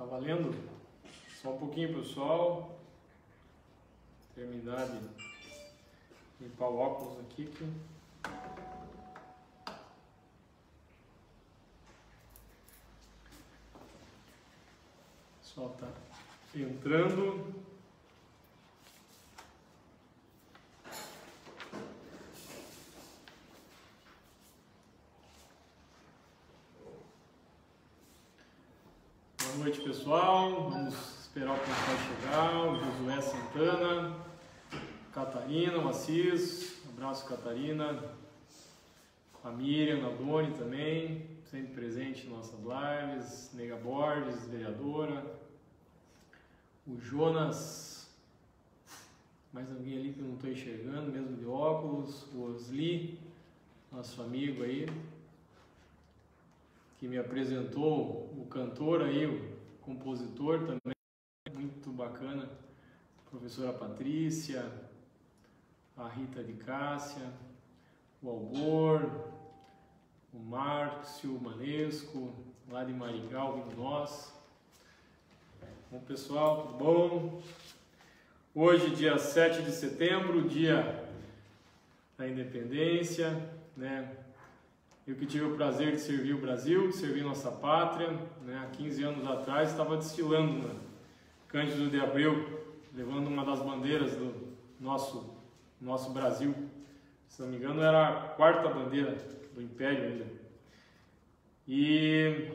Tá valendo? Só um pouquinho, pessoal. Terminar de limpar o óculos aqui. Só tá entrando. Boa noite, pessoal. Vamos esperar o pessoal chegar. O Josué Santana, Catarina, o Assis. Um abraço, Catarina. A Miriam Naldoni também, sempre presente em nossas lives. Nega Borges, vereadora. O Jonas. Mais alguém ali que eu não estou enxergando, mesmo de óculos. O Osli, nosso amigo aí, que me apresentou, o cantor aí, o compositor também, muito bacana, a professora Patrícia, a Rita de Cássia, o Albor, o Márcio Manesco, lá de Maringá, ouvindo nós. Bom, pessoal, tudo bom? Hoje, dia 7 de setembro, dia da independência, né? Eu que tive o prazer de servir o Brasil, de servir nossa pátria, né? Há 15 anos atrás estava desfilando na Cândido de Abreu, levando uma das bandeiras do nosso Brasil. Se não me engano, era a quarta bandeira do Império ainda. E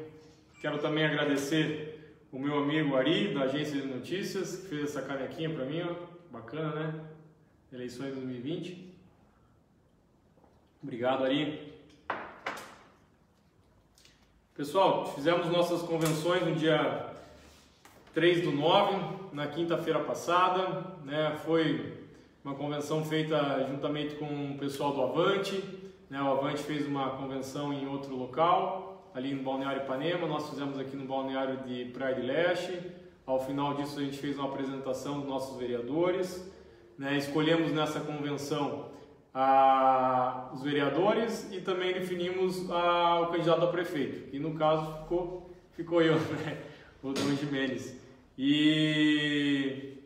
quero também agradecer o meu amigo Ari, da Agência de Notícias, que fez essa canequinha para mim, ó. Bacana, né? Eleições 2020. Obrigado, Ari. Pessoal, fizemos nossas convenções no dia 3/9, na quinta-feira passada, né? Foi uma convenção feita juntamente com o pessoal do Avante, né? O Avante fez uma convenção em outro local, ali no Balneário Ipanema, nós fizemos aqui no Balneário de Praia de Leste. Ao final disso a gente fez uma apresentação dos nossos vereadores, né? Escolhemos nessa convenção os vereadores e também definimos o candidato a prefeito, e no caso ficou eu, né? O Dom Jimenez. E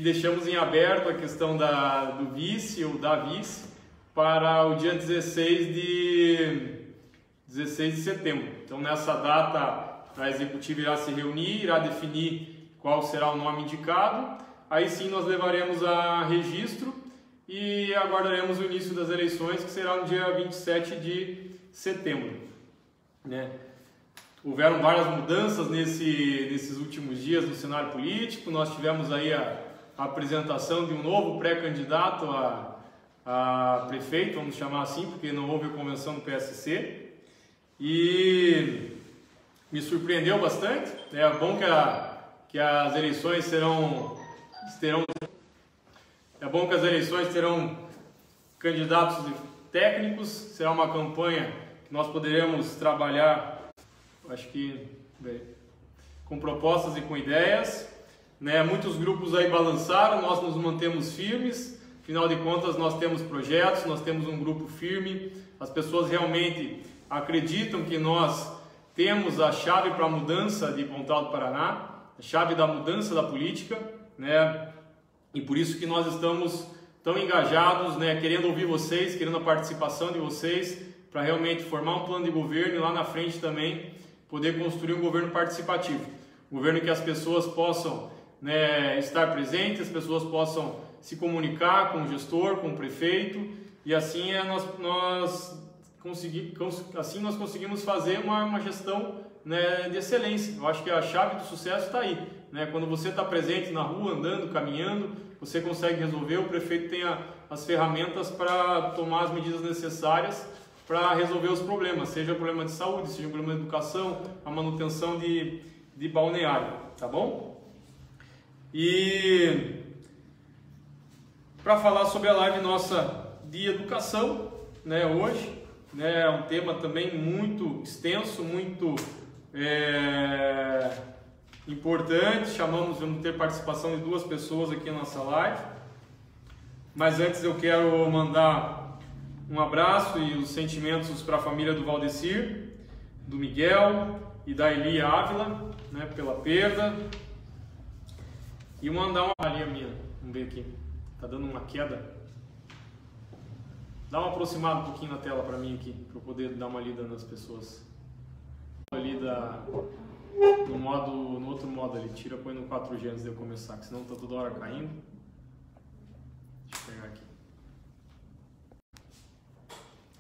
deixamos em aberto a questão do vice ou da vice para o dia 16 de setembro. Então, nessa data, a executiva irá se reunir, irá definir qual será o nome indicado. Aí sim nós levaremos a registro e aguardaremos o início das eleições, que será no dia 27 de setembro, né? Houveram várias mudanças nesses últimos dias no cenário político. Nós tivemos aí a apresentação de um novo pré-candidato a prefeito, vamos chamar assim, porque não houve a convenção do PSC. E me surpreendeu bastante. É bom que as eleições terão candidatos técnicos. Será uma campanha que nós poderemos trabalhar, acho que com propostas e com ideias, né? Muitos grupos aí balançaram, nós nos mantemos firmes. Afinal de contas, nós temos projetos, nós temos um grupo firme. As pessoas realmente acreditam que nós temos a chave para a mudança de Pontal do Paraná, a chave da mudança da política, né? E por isso que nós estamos tão engajados, né? Querendo ouvir vocês, querendo a participação de vocês, para realmente formar um plano de governo e lá na frente também poder construir um governo participativo. Um governo que as pessoas possam, né, estar presentes, as pessoas possam se comunicar com o gestor, com o prefeito, e assim nós conseguimos fazer uma gestão, né, de excelência. Eu acho que a chave do sucesso está aí, né? Quando você está presente na rua, andando, caminhando, você consegue resolver. O prefeito tem as ferramentas para tomar as medidas necessárias para resolver os problemas, seja problema de saúde, seja problema de educação, a manutenção de balneário, tá bom? E para falar sobre a live nossa de educação, né, hoje, né, é um tema também muito extenso, muito importante. Vamos ter participação de 2 pessoas aqui na nossa live. Mas antes eu quero mandar um abraço e os sentimentos para a família do Valdecir, do Miguel, e da Eli Ávila, né, pela perda. E mandar uma linha minha, vamos ver aqui, tá dando uma queda. Dá uma aproximada um pouquinho na tela para mim aqui, para eu poder dar uma lida nas pessoas. Ali no outro modo ali, tira, põe no 4G antes de eu começar, que senão tá toda hora caindo. Deixa eu pegar aqui.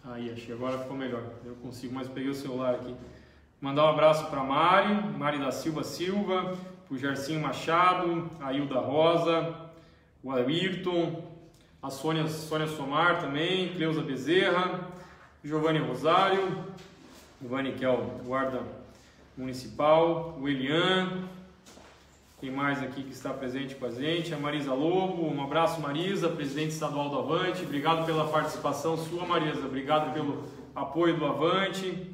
Aí, achei, agora ficou melhor, eu consigo, mas peguei o celular aqui. Mandar um abraço para Mari da Silva, o Gercinho Machado, a Hilda Rosa, o Ayrton, a Sônia Somar também, Cleusa Bezerra, Giovanni Rosário, Giovanni que é o guarda municipal, o Elian, quem mais aqui que está presente com a gente, a Marisa Lobo, um abraço Marisa, presidente estadual do Avante, obrigado pela participação sua Marisa, obrigado pelo apoio do Avante,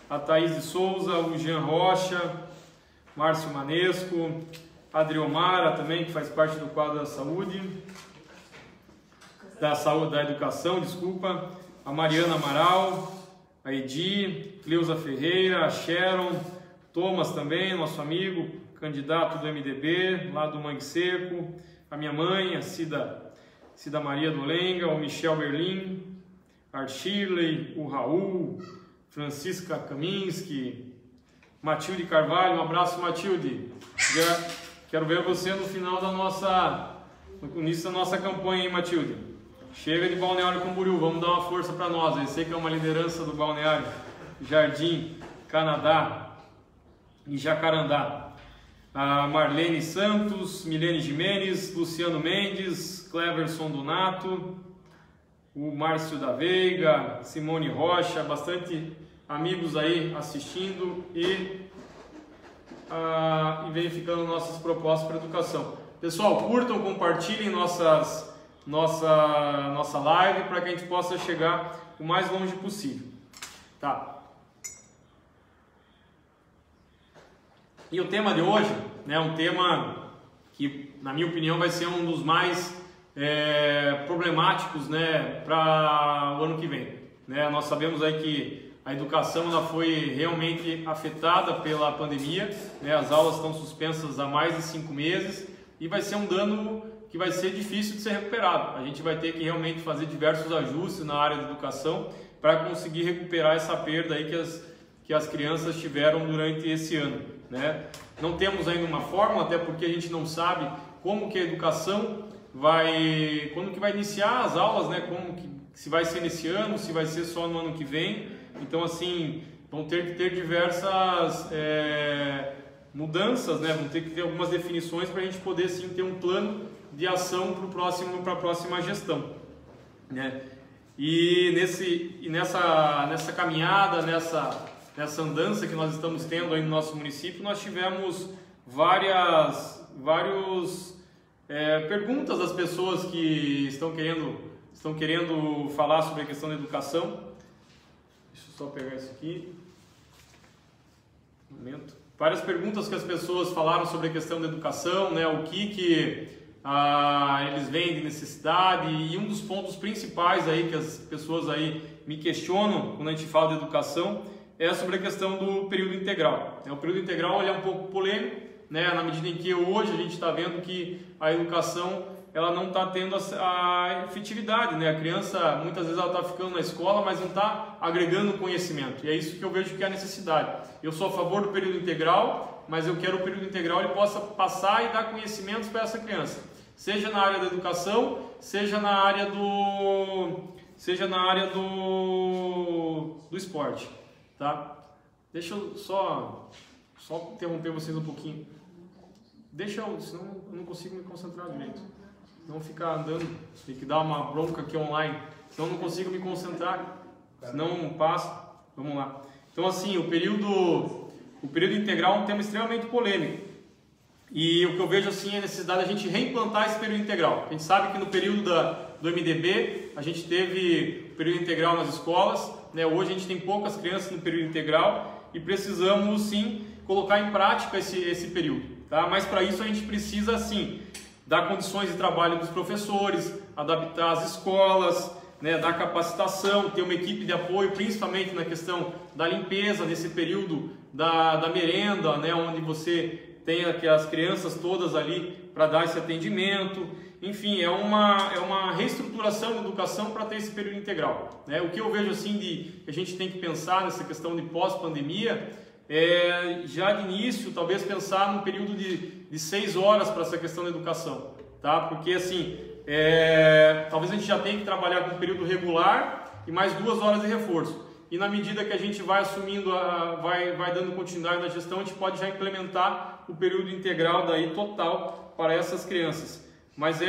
a Thaís de Souza, o Jean Rocha, Márcio Manesco, a Adriomara também, que faz parte do quadro da saúde, da educação, desculpa, a Mariana Amaral, a Edi, Cleusa Ferreira, a Sharon, Thomas também, nosso amigo, candidato do MDB, lá do Mangue Seco, a minha mãe, a Cida Maria do Lenga, o Michel Berlim, a Shirley, o Raul, Francisca Kaminski, Matilde Carvalho, um abraço Matilde, quero ver você no final no início da nossa campanha, hein, Matilde? Chega de Balneário Camboriú, vamos dar uma força para nós, eu sei que é uma liderança do Balneário, Jardim, Canadá e Jacarandá. A Marlene Santos, Milene Jimenez, Luciano Mendes, Cleverson Donato, o Márcio da Veiga, Simone Rocha, bastante amigos aí assistindo e verificando nossas propostas para educação. Pessoal, curtam, compartilhem nossa live para que a gente possa chegar o mais longe possível. Tá? E o tema de hoje, né, um tema que, na minha opinião, vai ser um dos mais problemáticos, né, para o ano que vem. Né? Nós sabemos aí que a educação ela foi realmente afetada pela pandemia, né? As aulas estão suspensas há mais de 5 meses e vai ser um dano que vai ser difícil de ser recuperado. A gente vai ter que realmente fazer diversos ajustes na área de educação para conseguir recuperar essa perda aí que as crianças tiveram durante esse ano, né? Não temos ainda uma fórmula, até porque a gente não sabe como que a educação quando que vai iniciar as aulas, né? Se vai ser nesse ano, se vai ser só no ano que vem. Então, assim, vão ter que ter diversas mudanças, né? Vão ter que ter algumas definições para a gente poder, sim, ter um plano de ação para a próxima gestão, né? E nessa caminhada, nessa andança que nós estamos tendo aí no nosso município, nós tivemos várias perguntas das pessoas que estão querendo falar sobre a questão da educação. Deixa eu só pegar isso aqui. Um momento. Várias perguntas que as pessoas falaram sobre a questão da educação, né? O que eles veem de necessidade, e um dos pontos principais aí que as pessoas aí me questionam quando a gente fala de educação é sobre a questão do período integral. O período integral ele é um pouco polêmico, né? Na medida em que hoje a gente está vendo que a educação ela não está tendo a efetividade, né? A criança muitas vezes ela está ficando na escola, mas não está agregando conhecimento, e é isso que eu vejo que é a necessidade. Eu sou a favor do período integral, mas eu quero que o período integral ele possa passar e dar conhecimentos para essa criança, seja na área da educação, seja na área do esporte, tá? Deixa eu só interromper vocês um pouquinho. Senão eu não consigo me concentrar direito. Não ficar andando, tem que dar uma bronca aqui online, senão eu não consigo me concentrar, senão não passa. Vamos lá. Então, assim, o período integral é um tema extremamente polêmico. E o que eu vejo assim é a necessidade de a gente reimplantar esse período integral. A gente sabe que no período do MDB a gente teve período integral nas escolas, né? Hoje a gente tem poucas crianças no período integral e precisamos sim colocar em prática esse período, tá? Mas para isso a gente precisa sim dar condições de trabalho dos professores, adaptar as escolas, né, dar capacitação, ter uma equipe de apoio, principalmente na questão da limpeza nesse período da merenda, né, onde você tem as crianças todas ali para dar esse atendimento. Enfim, é uma reestruturação da educação para ter esse período integral, né? O que eu vejo assim que a gente tem que pensar nessa questão de pós-pandemia é, já de início, talvez pensar num período de 6 horas para essa questão da educação, tá? Porque assim, talvez a gente já tenha que trabalhar com um período regular e mais 2 horas de reforço. E na medida que a gente vai assumindo, vai dando continuidade na gestão, a gente pode já implementar o período integral daí total para essas crianças. Mas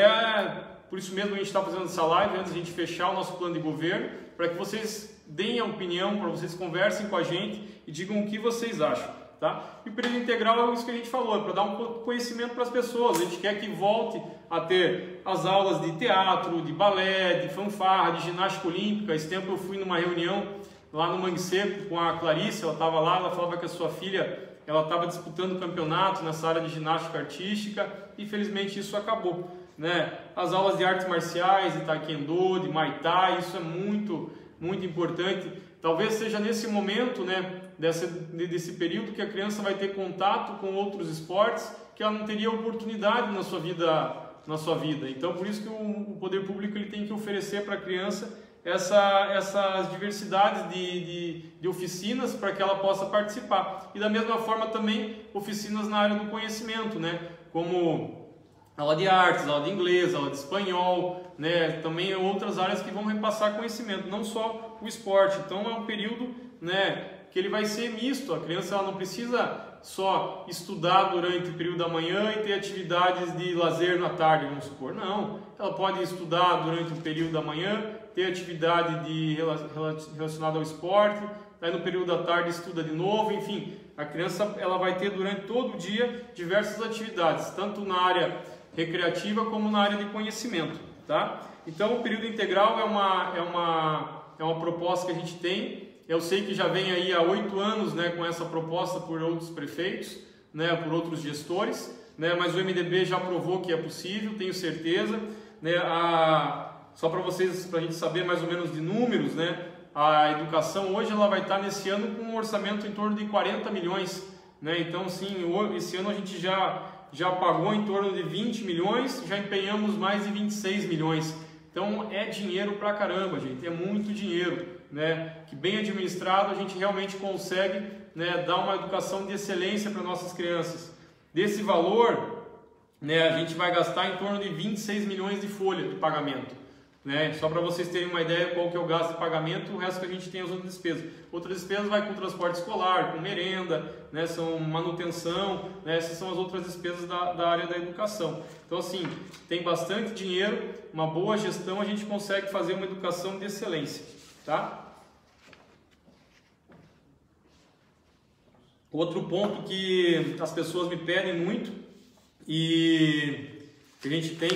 por isso mesmo que a gente está fazendo essa live, antes de a gente fechar o nosso plano de governo, para que vocês deem a opinião, para vocês conversem com a gente e digam o que vocês acham, tá? E o período integral é isso que a gente falou, é para dar um conhecimento para as pessoas. A gente quer que volte a ter as aulas de teatro, de balé, de fanfarra, de ginástica olímpica. Esse tempo eu fui numa reunião lá no Mangue Seco com a Clarice, ela estava lá, ela falava que a sua filha ela estava disputando o campeonato nessa área de ginástica artística e felizmente isso acabou, né? As aulas de artes marciais, de taekwondo, de muay thai, isso é muito, muito importante. Talvez seja nesse momento, né, desse período que a criança vai ter contato com outros esportes que ela não teria oportunidade na sua vida. Então, por isso que o poder público ele tem que oferecer para a criança essas diversidades de oficinas para que ela possa participar. E da mesma forma também oficinas na área do conhecimento, né? Como aula de artes, aula de inglês, aula de espanhol, né? Também outras áreas que vão repassar conhecimento, não só o esporte. Então é um período, né, que ele vai ser misto. A criança ela não precisa só estudar durante o período da manhã e ter atividades de lazer na tarde, vamos supor. Não, ela pode estudar durante o período da manhã, ter atividade relacionada ao esporte, aí no período da tarde estuda de novo, enfim, a criança ela vai ter durante todo o dia diversas atividades, tanto na área recreativa como na área de conhecimento, tá? Então o período integral é uma proposta que a gente tem. Eu sei que já vem aí há 8 anos, né, com essa proposta por outros prefeitos, né, por outros gestores, né, mas o MDB já provou que é possível, tenho certeza, né, só para a gente saber mais ou menos de números, né, a educação hoje ela vai estar nesse ano com um orçamento em torno de 40 milhões, né, então sim, esse ano a gente já pagou em torno de 20 milhões, já empenhamos mais de 26 milhões, então é dinheiro pra caramba, gente, é muito dinheiro. Né, que bem administrado a gente realmente consegue, né, dar uma educação de excelência para nossas crianças. Desse valor, né, a gente vai gastar em torno de 26 milhões de folha de pagamento, né? Só para vocês terem uma ideia qual que é o gasto de pagamento, o resto que a gente tem as outras despesas. Outras despesas vai com transporte escolar, com merenda, né, são manutenção, né, essas são as outras despesas da área da educação. Então assim, tem bastante dinheiro, uma boa gestão, a gente consegue fazer uma educação de excelência. Tá? Outro ponto que as pessoas me pedem muito e que a gente tem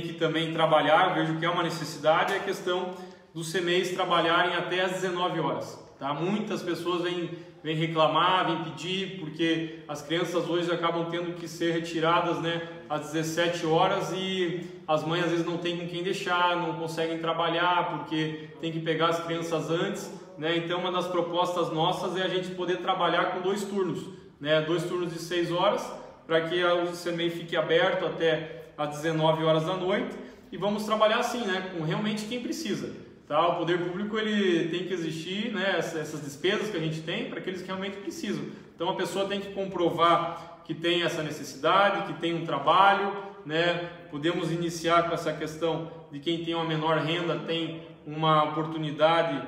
que também trabalhar, vejo que é uma necessidade, é a questão dos CMEs trabalharem até às 19 horas. Tá? Muitas pessoas vêm reclamar, vêm pedir, porque as crianças hoje acabam tendo que ser retiradas, né, às 17 horas e as mães às vezes não têm com quem deixar, não conseguem trabalhar porque tem que pegar as crianças antes, né? Então uma das propostas nossas é a gente poder trabalhar com 2 turnos, né? 2 turnos de 6 horas, para que o CMEI fique aberto até às 19 horas da noite e vamos trabalhar assim, né, com realmente quem precisa. Tá? O poder público ele tem que existir, né, essas despesas que a gente tem para aqueles que realmente precisam. Então a pessoa tem que comprovar que tem essa necessidade, que tem um trabalho, né? Podemos iniciar com essa questão de quem tem uma menor renda tem uma oportunidade,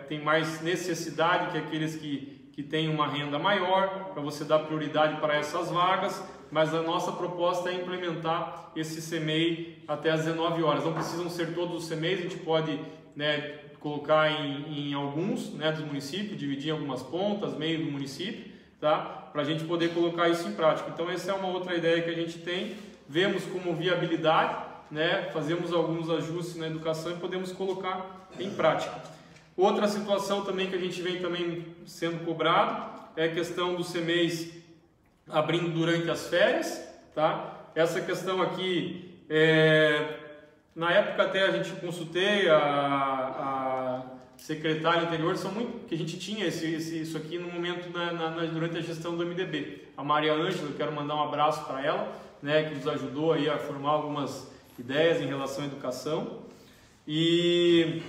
tem mais necessidade que aqueles que têm uma renda maior, para você dar prioridade para essas vagas. Mas a nossa proposta é implementar esse CMEI até às 19 horas. Não precisam ser todos os CMEIs, a gente pode, né, colocar em alguns, né, dos municípios, dividir em algumas pontas, meio do município, tá? Para a gente poder colocar isso em prática. Então essa é uma outra ideia que a gente tem, vemos como viabilidade, né, fazemos alguns ajustes na educação e podemos colocar em prática. Outra situação também que a gente vem também sendo cobrado é a questão dos CMEIs abrindo durante as férias, tá? Essa questão aqui, na época até a gente consultei a secretário anterior são muito, que a gente tinha isso aqui no momento durante a gestão do MDB. A Maria Ângela, eu quero mandar um abraço para ela, né, que nos ajudou aí a formar algumas ideias em relação à educação. E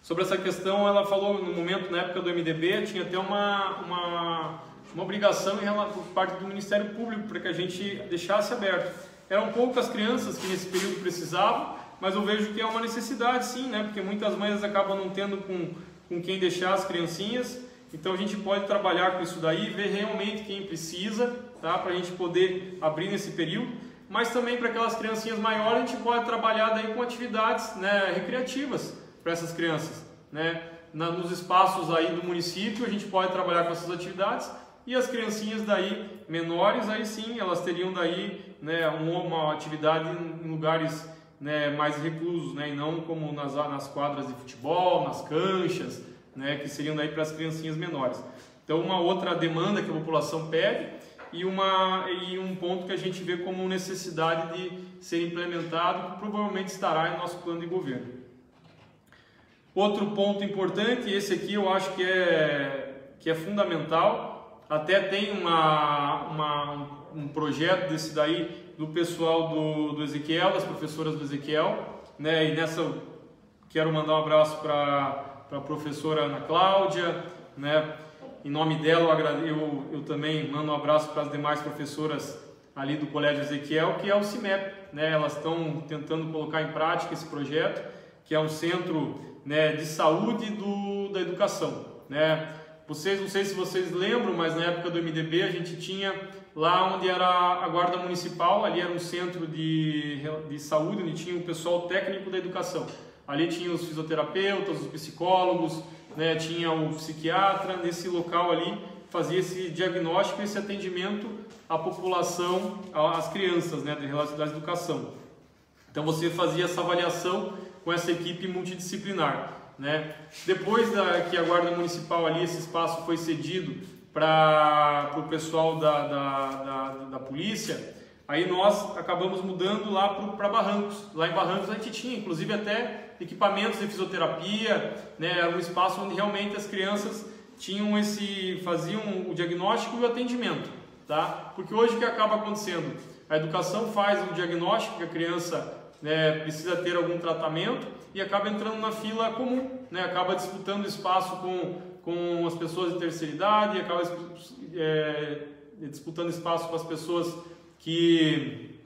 sobre essa questão, ela falou no momento, na época do MDB, tinha até uma obrigação por parte do Ministério Público para que a gente deixasse aberto. Eram poucas crianças que nesse período precisavam, mas eu vejo que é uma necessidade sim, né? Porque muitas mães acabam não tendo com quem deixar as criancinhas, então a gente pode trabalhar com isso daí, ver realmente quem precisa, tá? Para a gente poder abrir nesse período, mas também para aquelas criancinhas maiores a gente pode trabalhar daí com atividades, né, recreativas para essas crianças, né? Nos espaços aí do município a gente pode trabalhar com essas atividades, e as criancinhas daí menores, aí sim, elas teriam daí, né, uma atividade em lugares, né, mais reclusos, né, e não como nas quadras de futebol, nas canchas, né, que seriam daí para as criancinhas menores. Então, uma outra demanda que a população pede e um ponto que a gente vê como necessidade de ser implementado, que provavelmente estará em nosso plano de governo. Outro ponto importante, esse aqui eu acho que é fundamental, até tem um projeto desse daí do pessoal do Ezequiel, das professoras do Ezequiel, né? E nessa eu quero mandar um abraço para a professora Ana Cláudia, né? Em nome dela eu também mando um abraço para as demais professoras ali do Colégio Ezequiel, que é o CIMEP, né? Elas estão tentando colocar em prática esse projeto, que é um centro, né, de saúde da educação, né? Não sei se vocês lembram, mas na época do MDB a gente tinha lá onde era a Guarda Municipal, ali era um centro de saúde, onde tinha o pessoal técnico da educação. Ali tinha os fisioterapeutas, os psicólogos, né, tinha o psiquiatra, nesse local ali fazia esse diagnóstico, esse atendimento à população, às crianças, né, da educação. Então você fazia essa avaliação com essa equipe multidisciplinar, né? Depois que a Guarda Municipal ali, esse espaço foi cedido para o pessoal da polícia, aí nós acabamos mudando lá para Barrancos. Lá em Barrancos a gente tinha inclusive até equipamentos de fisioterapia, né? Era um espaço onde realmente as crianças faziam o diagnóstico e o atendimento, tá? Porque hoje o que acaba acontecendo? A educação faz o diagnóstico que a criança, né, precisa ter algum tratamento e acaba entrando na fila comum, né? Acaba disputando espaço com as pessoas de terceira idade, acaba disputando espaço com as pessoas que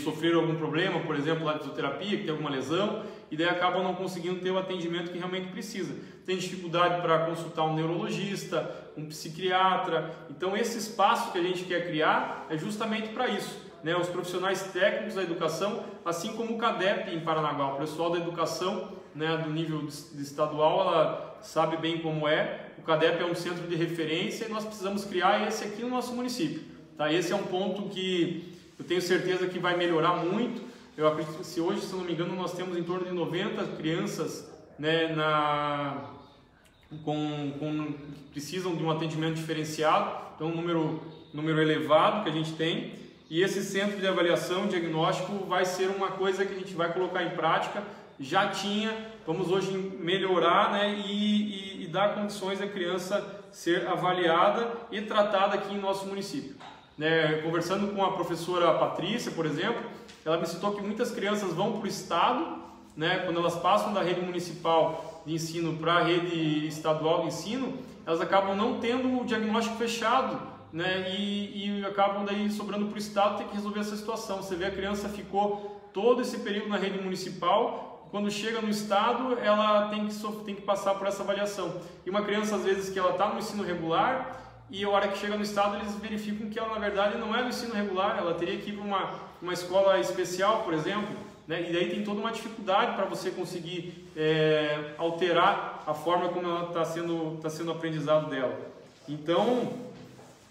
sofreram algum problema, por exemplo, lá de fisioterapia, que tem alguma lesão, e daí acabam não conseguindo ter o atendimento que realmente precisa. Tem dificuldade para consultar um neurologista, um psiquiatra. Então esse espaço que a gente quer criar é justamente para isso, né? Os profissionais técnicos da educação, assim como o CADEP em Paranaguá, o pessoal da educação, né, do nível estadual, ela sabe bem como é. O CADEP é um centro de referência e nós precisamos criar esse aqui no nosso município, tá? Esse é um ponto que eu tenho certeza que vai melhorar muito. Eu acredito que se hoje, se não me engano, nós temos em torno de 90 crianças, né, que precisam de um atendimento diferenciado, então um número elevado que a gente tem, e esse centro de avaliação, diagnóstico, vai ser uma coisa que a gente vai colocar em prática. Já vamos hoje melhorar, né, e dar condições à criança ser avaliada e tratada aqui em nosso município. Né, conversando com a professora Patrícia, por exemplo, ela me citou que muitas crianças vão para o estado, né, quando elas passam da rede municipal de ensino para a rede estadual de ensino, elas acabam não tendo o diagnóstico fechado, né, e acabam daí sobrando para o estado ter que resolver essa situação. Você vê, a criança ficou todo esse período na rede municipal, quando chega no estado ela tem que passar por essa avaliação. E uma criança, às vezes, que ela está no ensino regular, e a hora que chega no estado eles verificam que ela na verdade não é no ensino regular, ela teria que ir para uma escola especial, por exemplo, né? E daí tem toda uma dificuldade para você conseguir alterar a forma como ela está sendo o aprendizado dela. Então,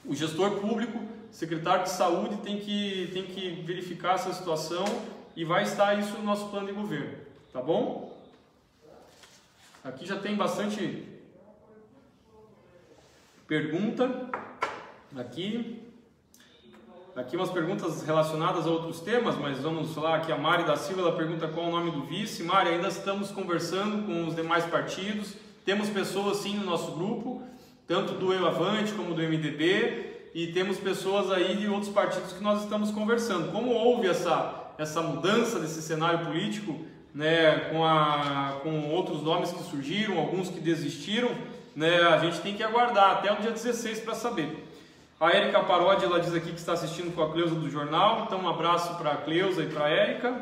o gestor público, secretário de saúde, tem que verificar essa situação e vai estar isso no nosso plano de governo, tá bom? Aqui já tem bastante pergunta aqui. aqui umas perguntas relacionadas a outros temas, mas vamos lá, aqui a Mari da Silva, ela pergunta qual é o nome do vice. Mari, ainda estamos conversando com os demais partidos, temos pessoas sim no nosso grupo, tanto do Eu Avante como do MDB, e temos pessoas aí de outros partidos que nós estamos conversando. Como houve essa mudança desse cenário político, né, com outros nomes que surgiram, alguns que desistiram, né, a gente tem que aguardar até o dia 16 para saber. A Érica Parodi, ela diz aqui que está assistindo com a Cleusa do jornal, então um abraço para a Cleusa e para a Érica.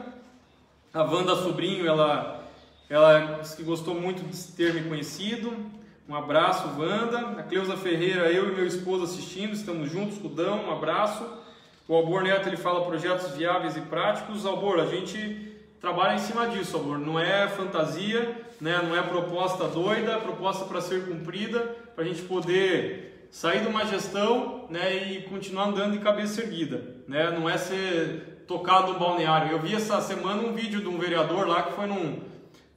A Wanda Sobrinho, ela disse que gostou muito de ter me conhecido. Um abraço, Wanda. A Cleusa Ferreira, eu e meu esposo assistindo, estamos juntos, Rudão, um abraço. O Albor Neto, ele fala projetos viáveis e práticos. Albor, a gente trabalha em cima disso, Albor. Não é fantasia, né? Não é proposta doida, é proposta para ser cumprida, para a gente poder sair de uma gestão, né, e continuar andando de cabeça erguida, né? Não é ser tocado no balneário. Eu vi essa semana um vídeo de um vereador lá que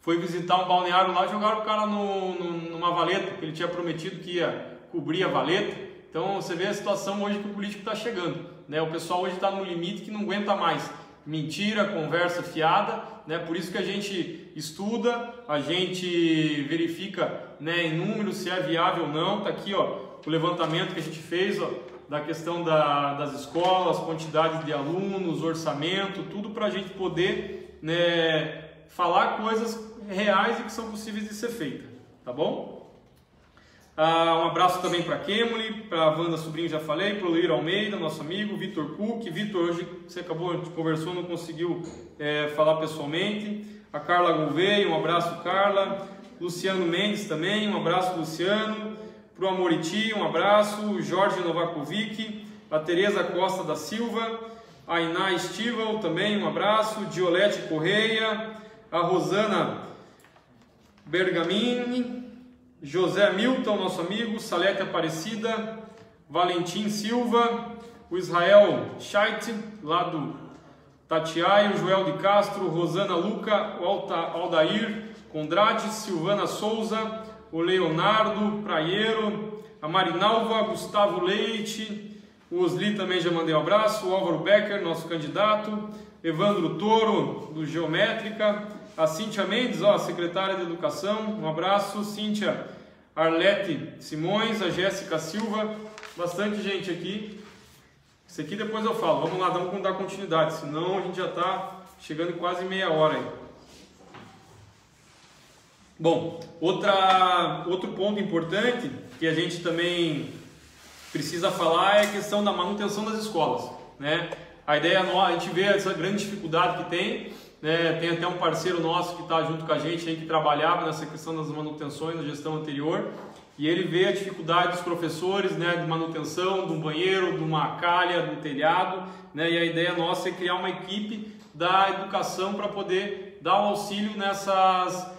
foi visitar um balneário lá, jogaram o cara numa valeta, porque ele tinha prometido que ia cobrir a valeta. Então você vê a situação hoje que o político está chegando, né? O pessoal hoje está no limite que não aguenta mais mentira, conversa fiada, né? Por isso que a gente estuda, a gente verifica, né, em números se é viável ou não. Tá aqui, ó, o levantamento que a gente fez, ó, da questão das escolas, quantidade de alunos, orçamento, tudo para a gente poder, né, falar coisas reais e que são possíveis de ser feitas, tá bom? Um abraço também para a Kemuli, para a Wanda Sobrinho, já falei, para o Luir Almeida, nosso amigo, Vitor Cook. Vitor, hoje você conversou, não conseguiu falar pessoalmente. A Carla Gouveia, um abraço, Carla. Luciano Mendes também, um abraço, Luciano. Para o Amoriti, um abraço. Jorge Novakovic, a Tereza Costa da Silva, a Iná Estival também, um abraço. Diolete Correia, a Rosana Bergamini, José Milton, nosso amigo, Salete Aparecida, Valentim Silva, o Israel Scheidt, lá do Tatiaia, o Joel de Castro, Rosana Luca, o Aldair Condrade, Silvana Souza, o Leonardo Praieiro, a Marinalva, Gustavo Leite, o Osli também já mandei um abraço, o Álvaro Becker, nosso candidato, Evandro Toro, do Geométrica, a Cíntia Mendes, ó, secretária de Educação, um abraço, Cíntia Arlete Simões, a Jéssica Silva, bastante gente aqui. Isso aqui depois eu falo, vamos lá, vamos dar continuidade, senão a gente já está chegando em quase meia hora aí. Bom, outro ponto importante que a gente também precisa falar é a questão da manutenção das escolas, né? A ideia, a gente vê essa grande dificuldade que tem, né? Tem até um parceiro nosso que está junto com a gente aí, que trabalhava nessa questão das manutenções na gestão anterior, e ele vê a dificuldade dos professores, né, de manutenção de um banheiro, de uma calha, do telhado, né? E a ideia nossa é criar uma equipe da educação para poder dar o auxílio nessas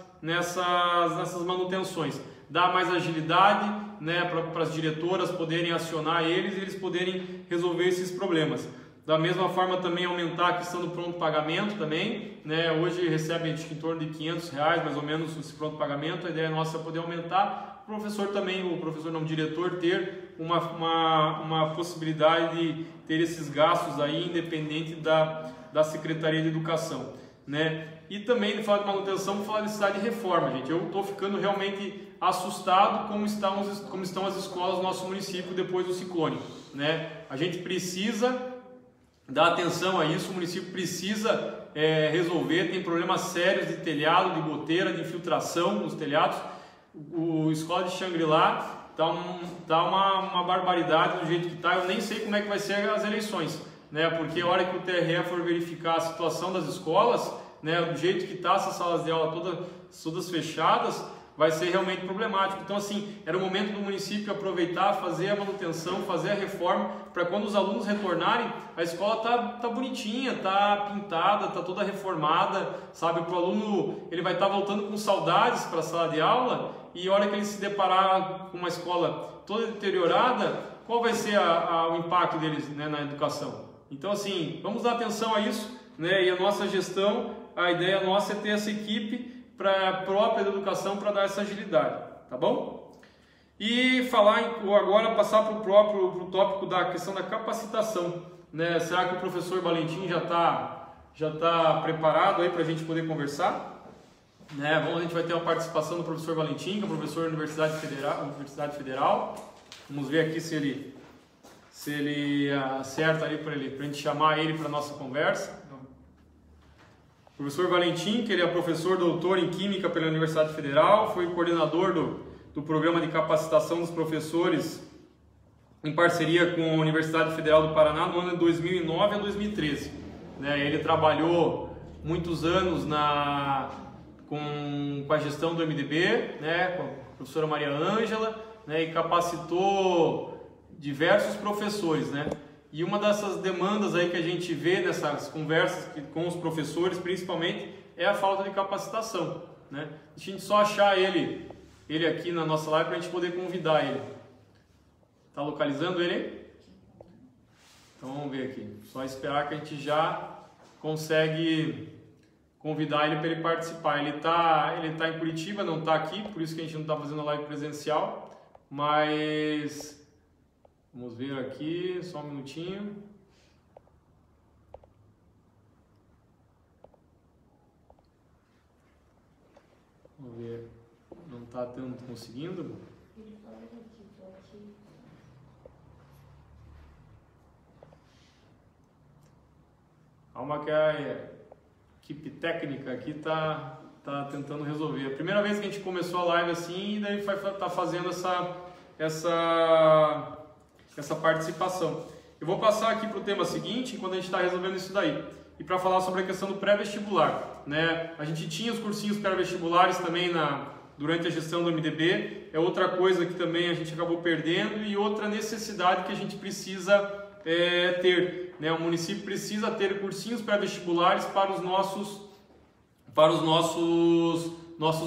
manutenções, dar mais agilidade, né, para as diretoras poderem acionar eles e eles poderem resolver esses problemas. Da mesma forma também aumentar a questão do pronto pagamento também, né? Hoje recebem em torno de R$500 mais ou menos esse pronto pagamento. A ideia nossa é poder aumentar, o diretor ter uma possibilidade de ter esses gastos aí independente da Secretaria de Educação, né? E também, falar de manutenção, vou falar de necessidade de reforma, gente. Eu estou ficando realmente assustado como estão as escolas do nosso município depois do ciclone, né? A gente precisa dar atenção a isso, o município precisa resolver, tem problemas sérios de telhado, de goteira, de infiltração nos telhados. O Escola de Xangri-Lá tá uma barbaridade do jeito que está. Eu nem sei como é que vai ser as eleições, né? Porque a hora que o TRE for verificar a situação das escolas, né, do jeito que está, essas salas de aula todas fechadas, vai ser realmente problemático. Então, assim, era o momento do município aproveitar, fazer a manutenção, fazer a reforma, para quando os alunos retornarem, a escola tá bonitinha, tá pintada, tá toda reformada, sabe? O aluno, ele vai estar voltando com saudades para a sala de aula, e a hora que ele se deparar com uma escola toda deteriorada, qual vai ser o impacto deles, né, na educação? Então, assim, vamos dar atenção a isso, né? E a nossa gestão, a ideia nossa é ter essa equipe própria da educação para dar essa agilidade, tá bom? E falar agora, passar para o tópico da questão da capacitação, né? Será que o professor Valentim já tá preparado aí para a gente poder conversar? Né? A gente vai ter a participação do professor Valentim, que é professor da Universidade Federal. Vamos ver aqui se ele acerta ali para a gente chamar ele para a nossa conversa. O professor Valentim, que ele é professor doutor em Química pela Universidade Federal, foi coordenador do programa de capacitação dos professores em parceria com a Universidade Federal do Paraná no ano de 2009 a 2013. Né? Ele trabalhou muitos anos com a gestão do MDB, né? Com a professora Maria Ângela, né? E capacitou diversos professores, né? E uma dessas demandas aí que a gente vê nessas conversas com os professores, principalmente, é a falta de capacitação, né? A gente só achar ele aqui na nossa live para a gente poder convidar ele. Tá localizando ele? Então vamos ver aqui. Só esperar que a gente já consegue convidar ele para ele participar. Ele tá em Curitiba, não está aqui, por isso que a gente não está fazendo a live presencial, mas vamos ver aqui, só um minutinho. Vamos ver, não está tanto conseguindo. Calma que a equipe técnica aqui tá tentando resolver. A primeira vez que a gente começou a live assim, e daí tá fazendo essa participação. Eu vou passar aqui para o tema seguinte, enquanto a gente está resolvendo isso daí. E para falar sobre a questão do pré-vestibular, né? A gente tinha os cursinhos pré-vestibulares também durante a gestão do MDB. É outra coisa que também a gente acabou perdendo e outra necessidade que a gente precisa ter, né? O município precisa ter cursinhos pré-vestibulares para os nossos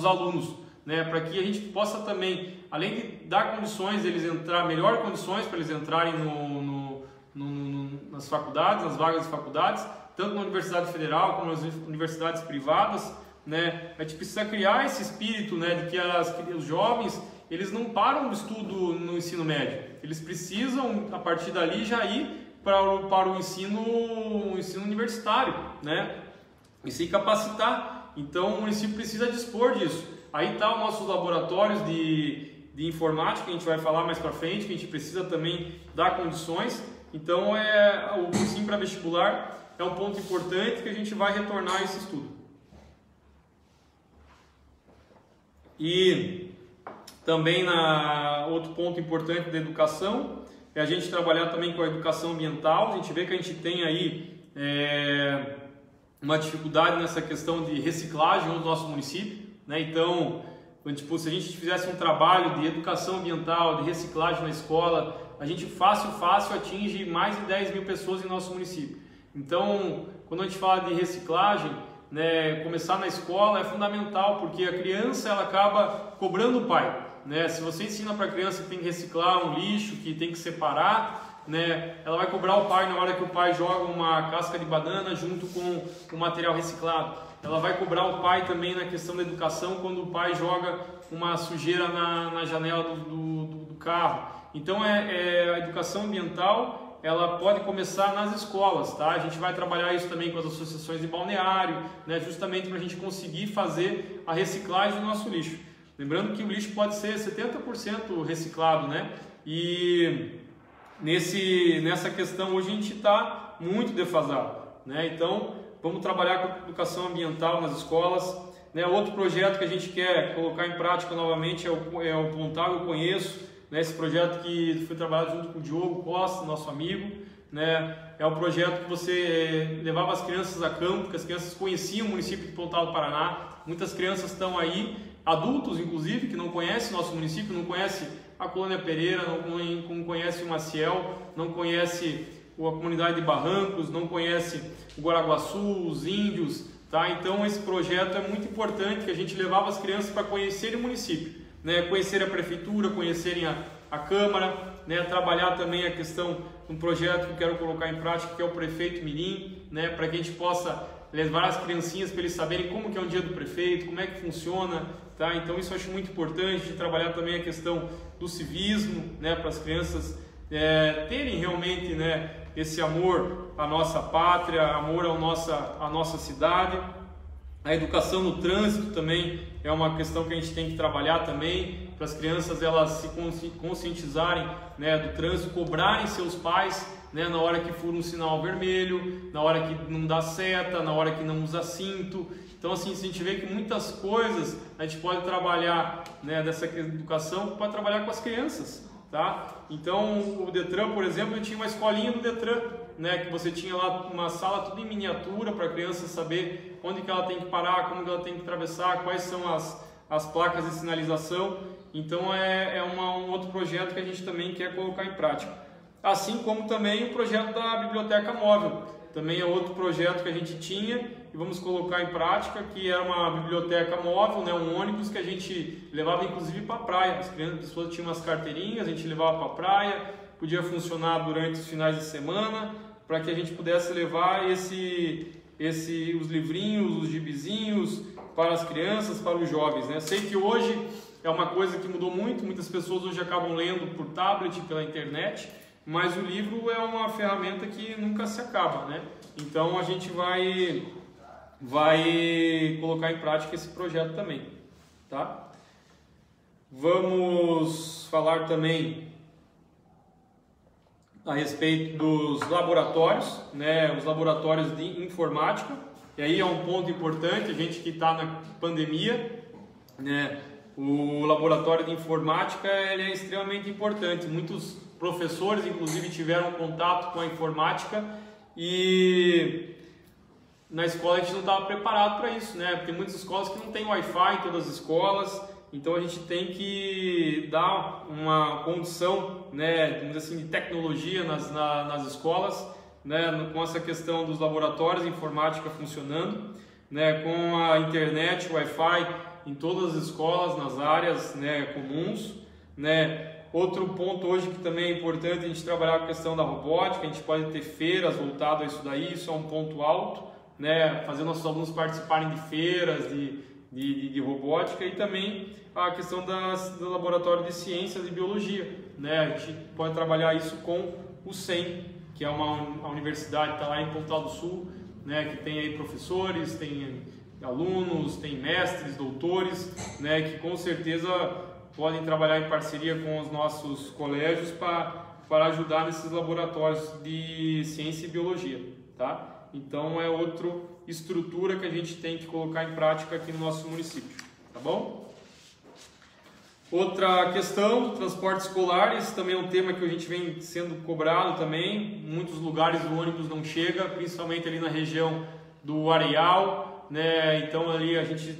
alunos, né? Para que a gente possa também, além de dar condições deles entrar, melhor condições para eles entrarem nas faculdades, nas vagas de faculdades, tanto na Universidade Federal como nas universidades privadas, né? A gente precisa criar esse espírito, né, de que os jovens, eles não param o estudo no ensino médio, eles precisam a partir dali já ir para o ensino universitário, né? E se capacitar. Então o município precisa dispor disso. Aí tá os nossos laboratórios de informática, que a gente vai falar mais para frente, que a gente precisa também dar condições. Então o cursinho para vestibular é um ponto importante que a gente vai retornar a esse estudo. E também outro ponto importante da educação é a gente trabalhar também com a educação ambiental. A gente vê que a gente tem aí uma dificuldade nessa questão de reciclagem no nosso município, né? Então, tipo, se a gente fizesse um trabalho de educação ambiental, de reciclagem na escola, a gente fácil atinge mais de 10 mil pessoas em nosso município. Então, quando a gente fala de reciclagem, né, começar na escola é fundamental, porque a criança ela acaba cobrando o pai, né? Se você ensina para a criança que tem que reciclar um lixo, que tem que separar, né, ela vai cobrar o pai na hora que o pai joga uma casca de banana junto com o material reciclado. Ela vai cobrar o pai também na questão da educação quando o pai joga uma sujeira na janela do carro. Então a educação ambiental ela pode começar nas escolas, tá? A gente vai trabalhar isso também com as associações de balneário, né, justamente para a gente conseguir fazer a reciclagem do nosso lixo. Lembrando que o lixo pode ser 70% reciclado, né? E nessa questão hoje a gente está muito defasado, né? Então vamos trabalhar com educação ambiental nas escolas, né? Outro projeto que a gente quer colocar em prática novamente é o Pontal Eu Conheço, né? Esse projeto que foi trabalhado junto com o Diogo Costa, nosso amigo, né? É um projeto que você levava as crianças a campo, que as crianças conheciam o município de Pontal do Paraná. Muitas crianças estão aí, adultos inclusive, que não conhecem nosso município, não conhecem a Colônia Pereira, não conhecem o Maciel, não conhecem a comunidade de Barrancos, não conhecem o Guaraguaçu, os índios, tá? Então esse projeto é muito importante, que a gente levava as crianças para conhecerem o município, né? Conhecerem a prefeitura, conhecerem a Câmara, né? Trabalhar também a questão de um projeto que eu quero colocar em prática, que é o Prefeito Mirim, né? Para que a gente possa levar as criancinhas para eles saberem como que é o dia do prefeito, como é que funciona, tá? Então isso eu acho muito importante, de trabalhar também a questão do civismo, né? Para as crianças terem realmente, né, esse amor à nossa pátria, amor à nossa cidade. A educação no trânsito também é uma questão que a gente tem que trabalhar também, para as crianças elas se conscientizarem, né, do trânsito, cobrarem seus pais, né, na hora que for um sinal vermelho, na hora que não dá seta, na hora que não usa cinto. Então, assim, se a gente vê que muitas coisas a gente pode trabalhar, né, dessa educação, pode trabalhar com as crianças, tá? Então, o Detran, por exemplo, eu tinha uma escolinha do Detran, né, que você tinha lá uma sala tudo em miniatura para a criança saber onde que ela tem que parar, como que ela tem que atravessar, quais são as placas de sinalização. Então, é um outro projeto que a gente também quer colocar em prática. Assim como também o projeto da biblioteca móvel, também é outro projeto que a gente tinha e vamos colocar em prática, que era uma biblioteca móvel, né, um ônibus que a gente levava inclusive para a praia. As pessoas tinham umas carteirinhas, a gente levava para a praia, podia funcionar durante os finais de semana, para que a gente pudesse levar os livrinhos, os gibizinhos para as crianças, para os jovens, né? Sei que hoje é uma coisa que mudou muito, muitas pessoas hoje acabam lendo por tablet, pela internet, mas o livro é uma ferramenta que nunca se acaba, né? Então a gente vai colocar em prática esse projeto também, tá? Vamos falar também a respeito dos laboratórios, né? Os laboratórios de informática. E aí é um ponto importante, a gente que está na pandemia, né? O laboratório de informática ele é extremamente importante. Muitos professores, inclusive, tiveram contato com a informática e na escola a gente não estava preparado para isso, né? Porque tem muitas escolas que não tem Wi-Fi em todas as escolas, então a gente tem que dar uma condição, né, vamos dizer assim, de tecnologia nas escolas, né, com essa questão dos laboratórios de informática funcionando, né, com a internet, Wi-Fi em todas as escolas, nas áreas, né, comuns, né. Outro ponto hoje que também é importante a gente trabalhar com a questão da robótica, a gente pode ter feiras voltado a isso daí, isso é um ponto alto, né, fazer nossos alunos participarem de feiras de robótica e também a questão do laboratório de ciências e biologia, né, a gente pode trabalhar isso com o SEM, que é a universidade que está lá em Pontal do Sul, né, que tem aí professores, tem alunos, tem mestres, doutores, né, que com certeza podem trabalhar em parceria com os nossos colégios para ajudar nesses laboratórios de ciência e biologia, tá? Então é outra estrutura que a gente tem que colocar em prática aqui no nosso município, tá bom? Outra questão do transporte escolar, esse também é um tema que a gente vem sendo cobrado também. Em muitos lugares o ônibus não chega, principalmente ali na região do Areal, né? Então ali a gente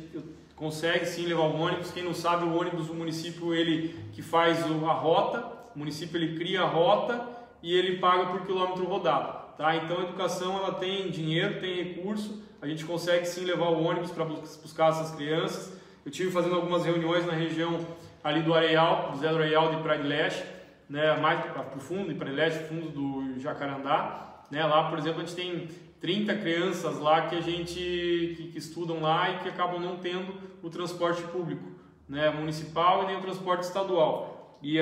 consegue sim levar o ônibus. Quem não sabe, o ônibus do município ele que faz a rota, o município ele cria a rota e ele paga por quilômetro rodado. Tá? Então a educação ela tem dinheiro, tem recurso, a gente consegue sim levar o ônibus para buscar essas crianças. Eu tive fazendo algumas reuniões na região ali do Areal, do Zé do Areal de Praia de Leste, né, mais para o fundo, de Praia de Leste, fundo do Jacarandá, né, lá por exemplo a gente tem 30 crianças lá que que estudam lá e que acabam não tendo o transporte público, né, municipal e nem o transporte estadual. E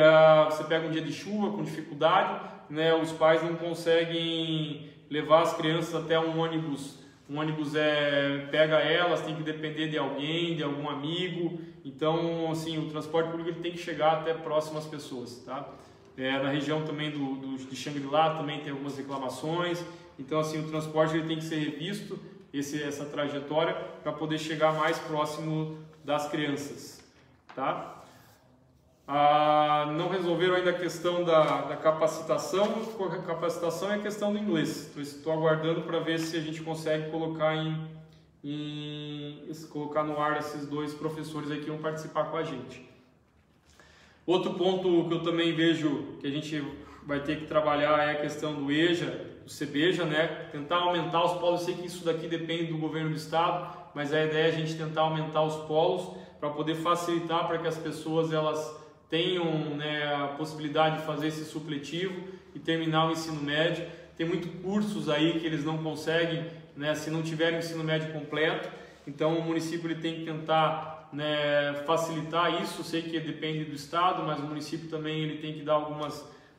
você pega um dia de chuva com dificuldade, né, os pais não conseguem levar as crianças até um ônibus pega elas, tem que depender de alguém, de algum amigo. Então, assim, o transporte público ele tem que chegar até próximo às pessoas, tá? Na região também de Xangri-Lá também tem algumas reclamações. Então, assim, o transporte ele tem que ser revisto, essa trajetória, para poder chegar mais próximo das crianças, tá? Não resolveram ainda a questão da capacitação. A capacitação é a questão do inglês. Estou aguardando para ver se a gente consegue colocar colocar no ar esses dois professores aí que vão participar com a gente. Outro ponto que eu também vejo que a gente vai ter que trabalhar é a questão do EJA, do CBEJA, né? Tentar aumentar os polos. Eu sei que isso daqui depende do governo do estado, mas a ideia é a gente tentar aumentar os polos para poder facilitar para que as pessoas elas tenham, né, a possibilidade de fazer esse supletivo e terminar o ensino médio. Tem muitos cursos aí que eles não conseguem, né, se não tiverem o ensino médio completo. Então o município ele tem que tentar, né, facilitar isso. Eu sei que depende do estado, mas o município também ele tem que dar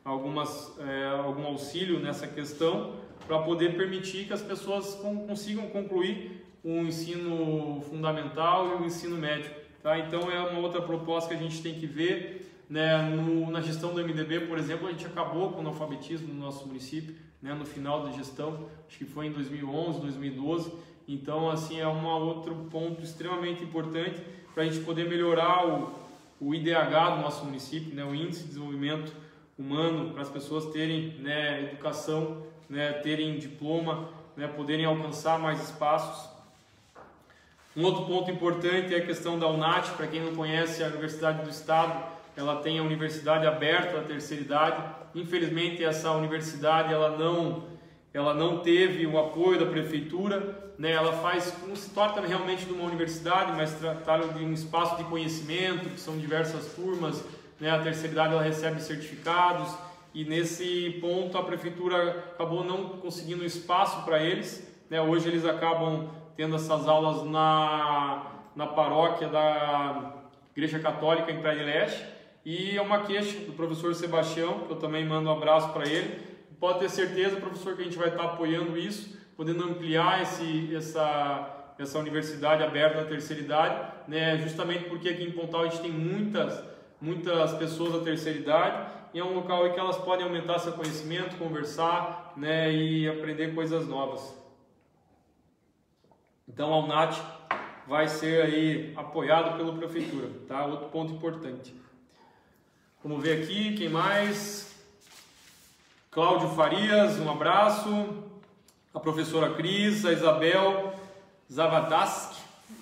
algum auxílio nessa questão para poder permitir que as pessoas consigam concluir o ensino fundamental e o ensino médio. Tá? Então é uma outra proposta que a gente tem que ver, né? Na gestão do MDB, por exemplo, a gente acabou com o analfabetismo no nosso município, né? No final da gestão, acho que foi em 2011, 2012. Então, assim, é um outro ponto extremamente importante para a gente poder melhorar o IDH do nosso município, né? O Índice de Desenvolvimento Humano, para as pessoas terem, né, educação, né, terem diploma, né, poderem alcançar mais espaços. Um outro ponto importante é a questão da UNAT. Para quem não conhece, a Universidade do Estado, ela tem a Universidade Aberta da Terceira Idade. Infelizmente, essa universidade ela não teve o apoio da prefeitura, né? Ela não se trata realmente de uma universidade, mas trata de um espaço de conhecimento, que são diversas turmas, né? A terceira idade ela recebe certificados e nesse ponto a prefeitura acabou não conseguindo espaço para eles, né? Hoje eles acabam tendo essas aulas na paróquia da Igreja Católica em Praia de Leste, e é uma queixa do professor Sebastião, que eu também mando um abraço para ele. Pode ter certeza, professor, que a gente vai estar apoiando isso, podendo ampliar essa universidade aberta da terceira idade, né? Justamente porque aqui em Pontal a gente tem muitas pessoas da terceira idade, e é um local em que elas podem aumentar seu conhecimento, conversar, né, e aprender coisas novas. Então a UNAT vai ser aí apoiado pela prefeitura, tá? Outro ponto importante. Vamos ver aqui, quem mais? Cláudio Farias, um abraço. A professora Cris, a Isabel Zavadask,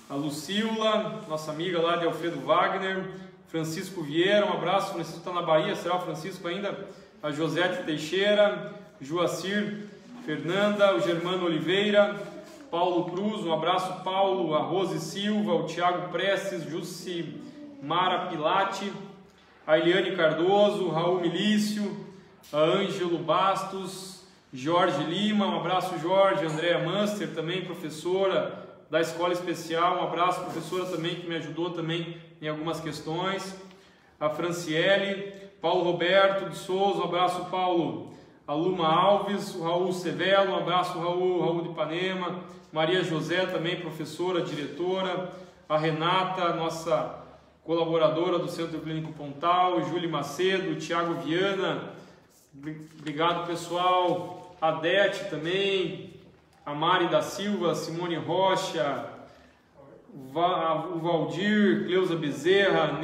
a Lucila, nossa amiga lá de Alfredo Wagner, Francisco Vieira, um abraço. Francisco está na Bahia, será o Francisco ainda? A Josete Teixeira, Joacir Fernanda, o Germano Oliveira, Paulo Cruz, um abraço Paulo, a Rose Silva, o Tiago Prestes, Jussi Mara Pilati, a Eliane Cardoso, o Raul Milício, a Ângelo Bastos, Jorge Lima, um abraço Jorge, Andréa Munster também, professora da Escola Especial, um abraço professora também que me ajudou também em algumas questões, a Franciele, Paulo Roberto de Souza, um abraço Paulo, a Luma Alves, o Raul Sevelo, um abraço Raul de Ipanema, Maria José também, professora, diretora, a Renata, nossa colaboradora do Centro Clínico Pontal, Júlio Macedo, Tiago Viana, obrigado pessoal, a Dete também, a Mari da Silva, Simone Rocha, o Valdir, Cleusa Bezerra,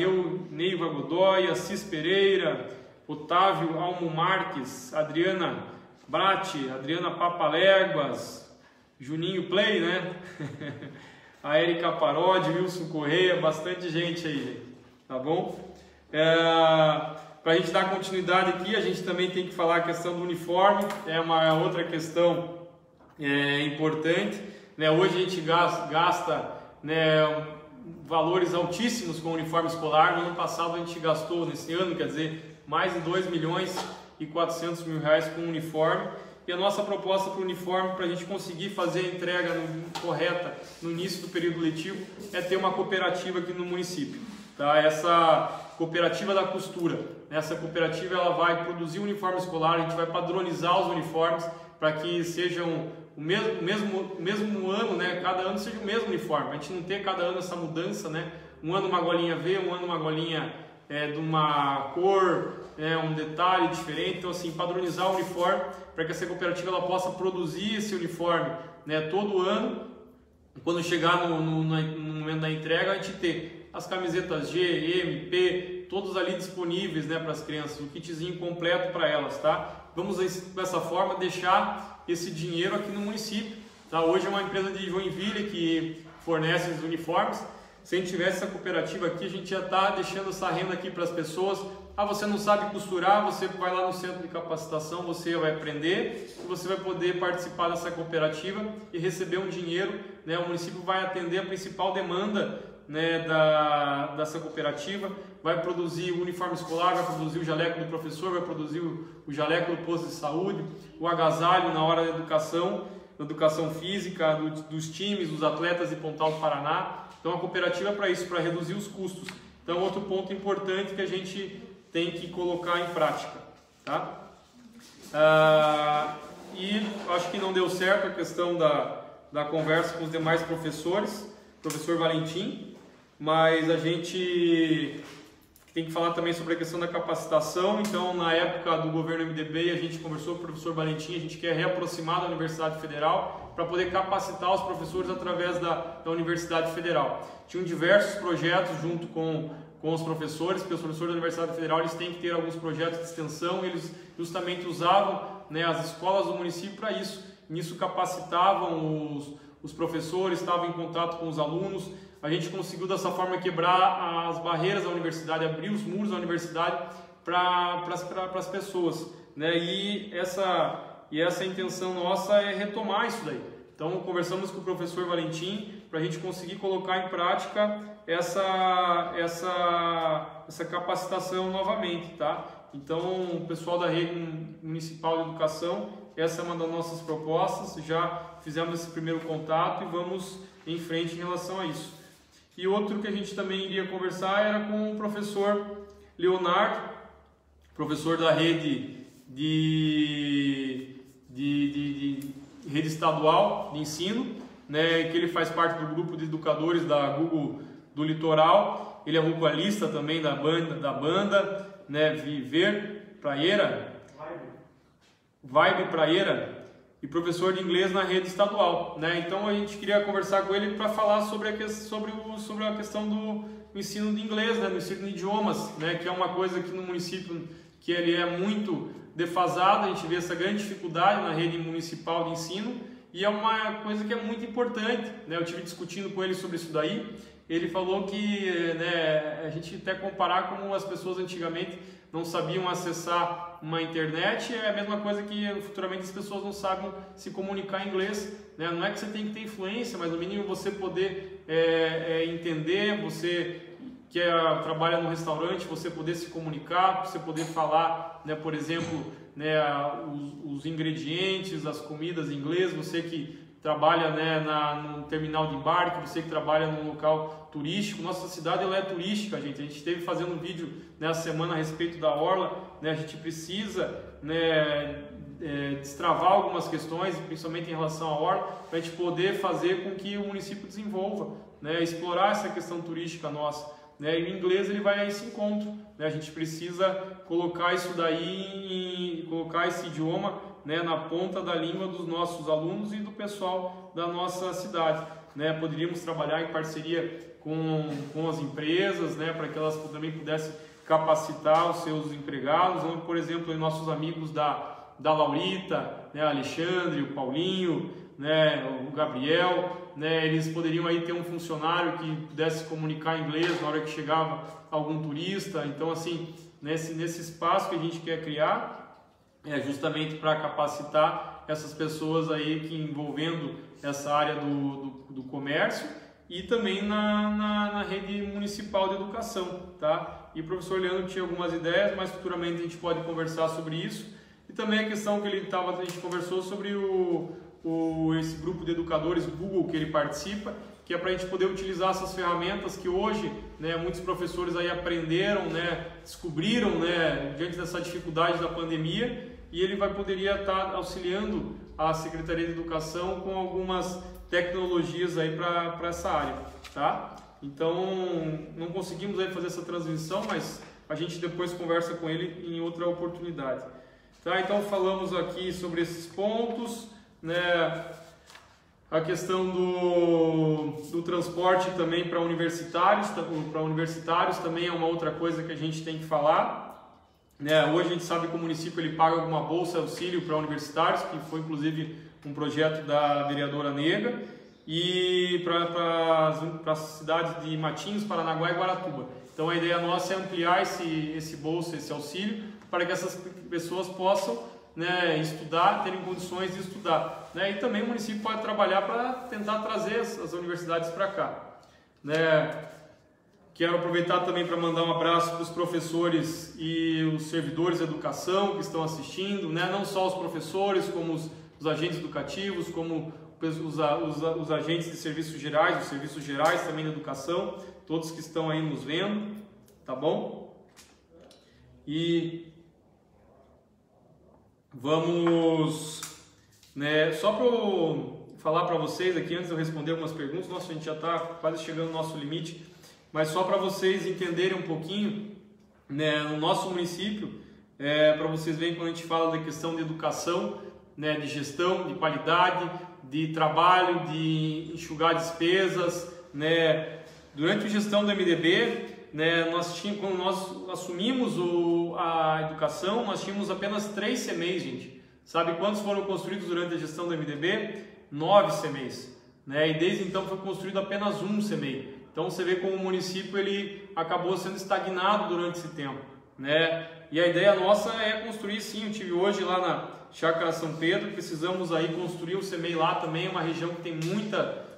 Neiva Godoy, Assis Pereira, Otávio Almo Marques, Adriana Brati, Adriana Papaléguas, Juninho Play, né? A Erika Parodi, Wilson Correia, bastante gente aí, tá bom? Para a gente dar continuidade aqui, a gente também tem que falar a questão do uniforme, é uma outra questão importante, né? Hoje a gente gasta, né, valores altíssimos com o uniforme escolar. No ano passado a gente gastou, nesse ano, quer dizer, mais de 2.400.000 reais com o uniforme. E a nossa proposta para o uniforme, para a gente conseguir fazer a entrega correta no início do período letivo, é ter uma cooperativa aqui no município. Tá? Essa cooperativa da costura, essa cooperativa ela vai produzir o uniforme escolar, a gente vai padronizar os uniformes para que sejam o mesmo ano, né? Cada ano seja o mesmo uniforme, a gente não ter cada ano essa mudança, né? Um ano uma golinha V, um ano uma golinha de uma cor, um detalhe diferente. Então assim, padronizar o uniforme para que essa cooperativa ela possa produzir esse uniforme, né, todo ano. Quando chegar no momento da entrega, a gente ter as camisetas G, M, P, todos ali disponíveis, né, para as crianças, o kitzinho completo para elas, tá? Vamos dessa forma deixar esse dinheiro aqui no município, tá? Hoje é uma empresa de Joinville que fornece os uniformes. Se a gente tivesse essa cooperativa aqui, a gente já está deixando essa renda aqui para as pessoas. Você não sabe costurar, você vai lá no centro de capacitação, você vai aprender e você vai poder participar dessa cooperativa e receber um dinheiro, né? O município vai atender a principal demanda, né, dessa cooperativa, vai produzir o uniforme escolar, vai produzir o jaleco do professor, vai produzir o jaleco do posto de saúde, o agasalho na hora da educação física, dos times, dos atletas de Pontal do Paraná. Então a cooperativa é para isso, para reduzir os custos. Então outro ponto importante que a gente tem que colocar em prática. tá? E acho que não deu certo a questão da conversa com os demais professores, professor Valentim, mas a gente tem que falar também sobre a questão da capacitação. Então, na época do governo MDB, a gente conversou com o professor Valentim, a gente quer reaproximar da Universidade Federal para poder capacitar os professores através da Universidade Federal. Tinham diversos projetos junto com os professores, porque os professores da Universidade Federal eles têm que ter alguns projetos de extensão, eles justamente usavam, né, as escolas do município para isso. Nisso capacitavam os professores, estavam em contato com os alunos. A gente conseguiu dessa forma quebrar as barreiras da universidade, abrir os muros da universidade para as pessoas, né? E essa intenção nossa é retomar isso daí. Então conversamos com o professor Valentim para a gente conseguir colocar em prática essa capacitação novamente, tá? Então o pessoal da rede municipal de educação, essa é uma das nossas propostas, já fizemos esse primeiro contato e vamos em frente em relação a isso. E outro que a gente também iria conversar era com o professor Leonardo, professor da rede rede estadual de ensino, né, que ele faz parte do grupo de educadores da Google do Litoral. Ele é vocalista também da banda, né, Vibe Praieira, e professor de inglês na rede estadual, né? Então a gente queria conversar com ele para falar sobre a questão do ensino de inglês, né? Do ensino de idiomas, né? Que é uma coisa que no município que ele é muito defasado. A gente vê essa grande dificuldade na rede municipal de ensino e é uma coisa que é muito importante, né? Eu tive discutindo com ele sobre isso daí. Ele falou que, né, a gente até comparar como as pessoas antigamente não sabiam acessar uma internet, é a mesma coisa que futuramente as pessoas não sabem se comunicar em inglês, né? Não é que você tem que ter influência, mas no mínimo você poder entender, você que trabalha no restaurante, você poder se comunicar, você poder falar, né, por exemplo, né, os ingredientes, as comidas em inglês, você que trabalha, né, no terminal de embarque, você que trabalha num local turístico. Nossa cidade ela é turística, gente. A gente esteve fazendo um vídeo nessa semana a respeito da orla, né? A gente precisa, né, destravar algumas questões, principalmente em relação à orla, para a gente poder fazer com que o município desenvolva, né, explorar essa questão turística nossa, né? E o inglês ele vai a esse encontro, né? A gente precisa colocar isso daí, colocar esse idioma, né, na ponta da língua dos nossos alunos e do pessoal da nossa cidade, né? Poderíamos trabalhar em parceria com as empresas, né, para que elas também pudessem capacitar os seus empregados, ou, por exemplo, os nossos amigos da Laurita, né, Alexandre, o Paulinho, né, o Gabriel, né, eles poderiam aí ter um funcionário que pudesse comunicar em inglês na hora que chegava algum turista. Então, assim, nesse espaço que a gente quer criar, é justamente para capacitar essas pessoas aí que envolvendo essa área do comércio e também na rede municipal de educação, tá? E o professor Leandro tinha algumas ideias, mas futuramente a gente pode conversar sobre isso. E também a questão que a gente conversou sobre esse grupo de educadores Google que ele participa, que é para a gente poder utilizar essas ferramentas que hoje, né, muitos professores aí aprenderam, né, descobriram, né, diante dessa dificuldade da pandemia, e ele poderia estar auxiliando a Secretaria de Educação com algumas tecnologias aí para essa área, tá? Então não conseguimos aí fazer essa transmissão, mas a gente depois conversa com ele em outra oportunidade, tá? Então falamos aqui sobre esses pontos, né? A questão do transporte também para universitários também é uma outra coisa que a gente tem que falar, né? Hoje a gente sabe que o município ele paga alguma bolsa auxílio para universitários, que foi inclusive um projeto da vereadora Nega, e para as cidades de Matinhos, Paranaguá e Guaratuba. Então a ideia nossa é ampliar esse bolsa, esse auxílio, para que essas pessoas possam, né, estudar, terem condições de estudar, né? E também o município pode trabalhar para tentar trazer as universidades para cá, né? Quero aproveitar também para mandar um abraço para os professores e os servidores de educação que estão assistindo, né? Não só os professores, como os agentes educativos, como os agentes de serviços gerais, os serviços gerais também da educação, todos que estão aí nos vendo, tá bom? E vamos, né, só para falar para vocês aqui, antes de eu responder algumas perguntas, nossa, a gente já está quase chegando no nosso limite, mas só para vocês entenderem um pouquinho, né, no nosso município, para vocês verem quando a gente fala da questão de educação, né, de gestão, de qualidade, de trabalho, de enxugar despesas, né, durante a gestão do MDB, né, quando nós assumimos a educação, nós tínhamos apenas 3 CMEIs, gente. Sabe quantos foram construídos durante a gestão do MDB? 9 CMEIs, né? E desde então foi construído apenas um CMEI. Então você vê como o município ele acabou sendo estagnado durante esse tempo, né? E a ideia nossa é construir, sim. Eu estive hoje lá na Chácara São Pedro, precisamos aí construir um CMEI lá também, uma região que tem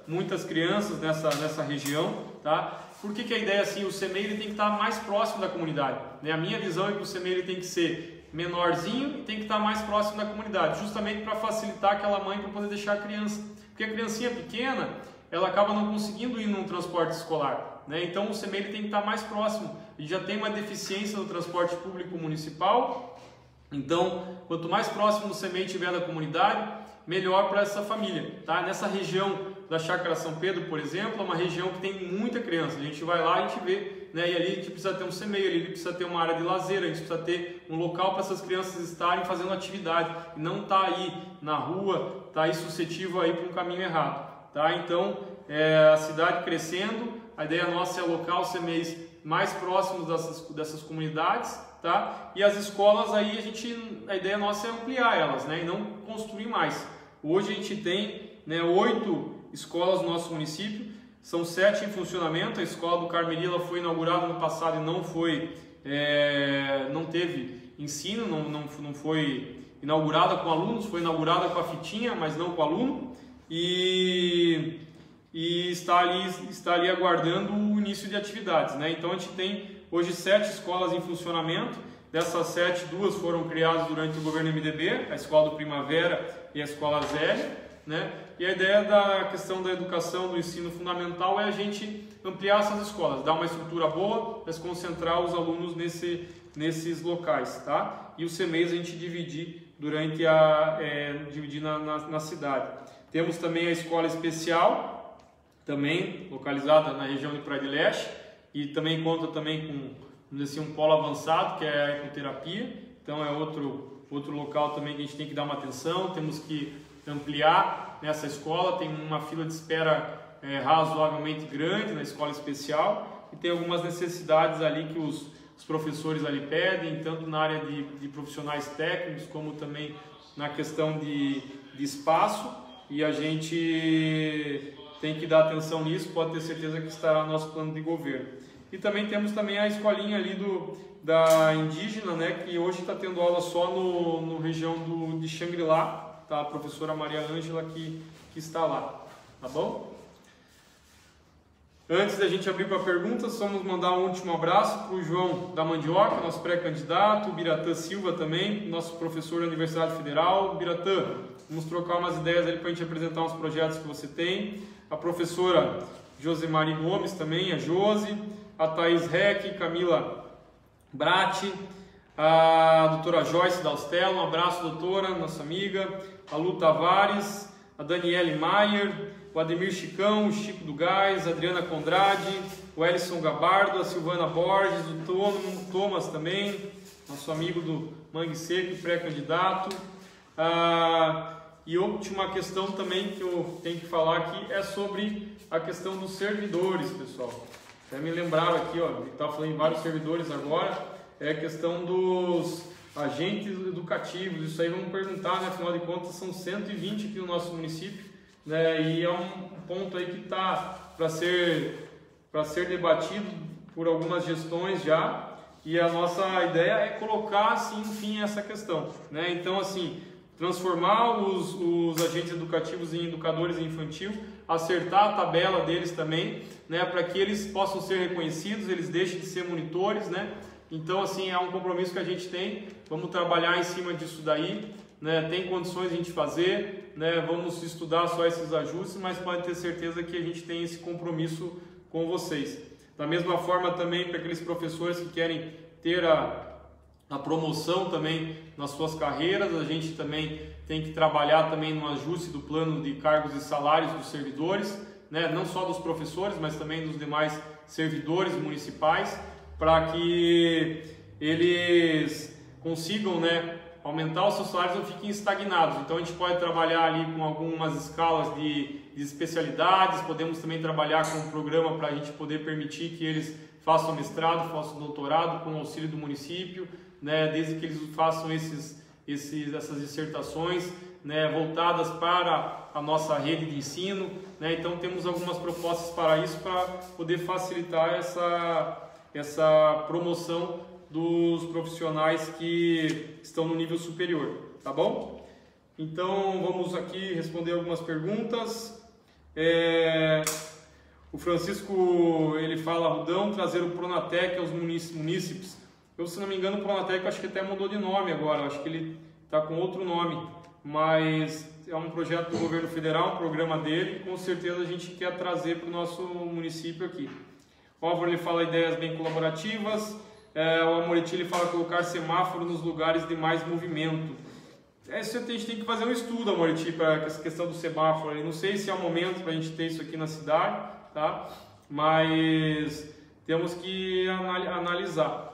muitas crianças nessa região, tá? Por que a ideia assim? O CMEI ele tem que estar mais próximo da comunidade, né? A minha visão é que o CMEI ele tem que ser menorzinho e tem que estar mais próximo da comunidade, justamente para facilitar aquela mãe para poder deixar a criança, porque a criancinha pequena ela acaba não conseguindo ir num transporte escolar, né? Então o CMEI ele tem que estar mais próximo. E já tem uma deficiência no transporte público municipal, então quanto mais próximo o CMEI tiver da comunidade, melhor para essa família, tá? Nessa região da Chácara São Pedro, por exemplo, é uma região que tem muita criança. A gente vai lá e a gente vê, né? E ali a gente precisa ter um CMEI, ali precisa ter uma área de lazer, a gente precisa ter um local para essas crianças estarem fazendo atividade e não tá aí na rua, tá aí suscetível aí para um caminho errado, tá? Então, a cidade crescendo, a ideia nossa é alocar os CMEIs mais próximos dessas comunidades, tá? E as escolas aí a ideia nossa é ampliar elas, né? E não construir mais. Hoje a gente tem, né, 8 escolas no nosso município, são 7 em funcionamento. A escola do Carmelila foi inaugurada no passado e não teve ensino, não foi inaugurada com alunos, foi inaugurada com a fitinha, mas não com aluno, e está ali aguardando o início de atividades, né? Então a gente tem hoje 7 escolas em funcionamento. Dessas 7, 2 foram criadas durante o governo MDB, a Escola do Primavera e a Escola Zélia, né? E a ideia da questão da educação, do ensino fundamental é a gente ampliar essas escolas, dar uma estrutura boa, mas concentrar os alunos nesses locais, tá? E os CMEIs a gente dividir na cidade. Temos também a escola especial, também localizada na região de Praia de Leste, e também conta também com, vamos dizer assim, um polo avançado, que é a ecoterapia. Então é outro local também que a gente tem que dar uma atenção, temos que ampliar nessa escola. Tem uma fila de espera razoavelmente grande na escola especial e tem algumas necessidades ali que os professores ali pedem, tanto na área de profissionais técnicos como também na questão de espaço, e a gente tem que dar atenção nisso. Pode ter certeza que estará no nosso plano de governo. E também temos também a escolinha ali da indígena, né, que hoje está tendo aula só no região de Xangri-Lá, tá? A professora Maria Ângela que está lá, tá bom? Antes da gente abrir para perguntas, vamos mandar um último abraço para o João da Mandioca, nosso pré-candidato, o Biratã Silva também, nosso professor da Universidade Federal. Biratã, vamos trocar umas ideias ali para a gente apresentar uns projetos que você tem. A professora Josemari Gomes também, a Josi, a Thaís Reck, Camila Bratti, a doutora Joyce Dalstella, um abraço, doutora, nossa amiga, a Lu Tavares, a Daniele Maier, o Ademir Chicão, o Chico do Gás, a Adriana Condrade, o Ellison Gabardo, a Silvana Borges, o Thomas também, nosso amigo do Mangue Seco, pré-candidato. E última questão também que eu tenho que falar aqui é sobre a questão dos servidores, pessoal. Até me lembraram aqui, ó, que estava falando em vários servidores agora, é a questão dos agentes educativos. Isso aí vamos perguntar, né? Afinal de contas são 120 aqui no nosso município, né? E é um ponto aí que está para ser debatido por algumas gestões já, e a nossa ideia é colocar assim, enfim, essa questão, né? Então, assim, transformar os agentes educativos em educadores infantil, acertar a tabela deles também, né, para que eles possam ser reconhecidos, eles deixem de ser monitores, né? Então, assim, é um compromisso que a gente tem. Vamos trabalhar em cima disso daí, né? Tem condições de a gente fazer, né? Vamos estudar só esses ajustes, mas pode ter certeza que a gente tem esse compromisso com vocês. Da mesma forma também para aqueles professores que querem ter a promoção também nas suas carreiras. A gente também tem que trabalhar também no ajuste do plano de cargos e salários dos servidores, né? Não só dos professores, mas também dos demais servidores municipais, para que eles consigam, né, aumentar os seus salários e não fiquem estagnados. Então a gente pode trabalhar ali com algumas escalas de especialidades, podemos também trabalhar com um programa para a gente poder permitir que eles façam mestrado, façam doutorado com o auxílio do município, né, desde que eles façam essas dissertações, né, voltadas para a nossa rede de ensino, né. Então temos algumas propostas para isso, para poder facilitar essa promoção dos profissionais que estão no nível superior, tá bom? Então vamos aqui responder algumas perguntas. O Francisco, ele fala: Rudão, trazer o Pronatec aos munícipes. Eu, se não me engano, o Pronatec acho que até mudou de nome agora, acho que ele está com outro nome, mas é um projeto do governo federal, um programa dele, com certeza a gente quer trazer para o nosso município aqui. O Álvaro, ele fala ideias bem colaborativas. O Amoretti, ele fala colocar semáforo nos lugares de mais movimento. Isso a gente tem que fazer um estudo, Amoretti, para essa questão do semáforo. Eu não sei se é o momento para a gente ter isso aqui na cidade, tá? Mas temos que analisar.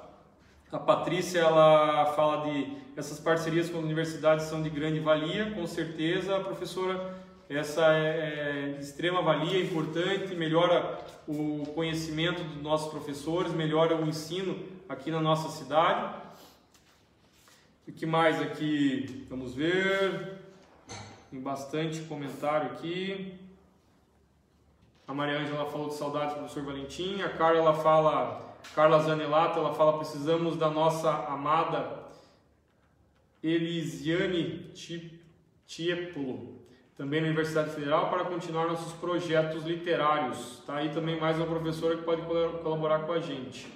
A Patrícia, ela fala de essas parcerias com as universidades são de grande valia, com certeza, professora. Essa é de extrema valia, importante, melhora o conhecimento dos nossos professores, melhora o ensino aqui na nossa cidade. O que mais aqui? Vamos ver. Tem bastante comentário aqui. A Maria Ângela falou de saudades do professor Valentim. A Carla Zanelato, ela fala: precisamos da nossa amada Elisiane Tiepolo, também na Universidade Federal, para continuar nossos projetos literários. Tá aí também mais uma professora que pode colaborar com a gente.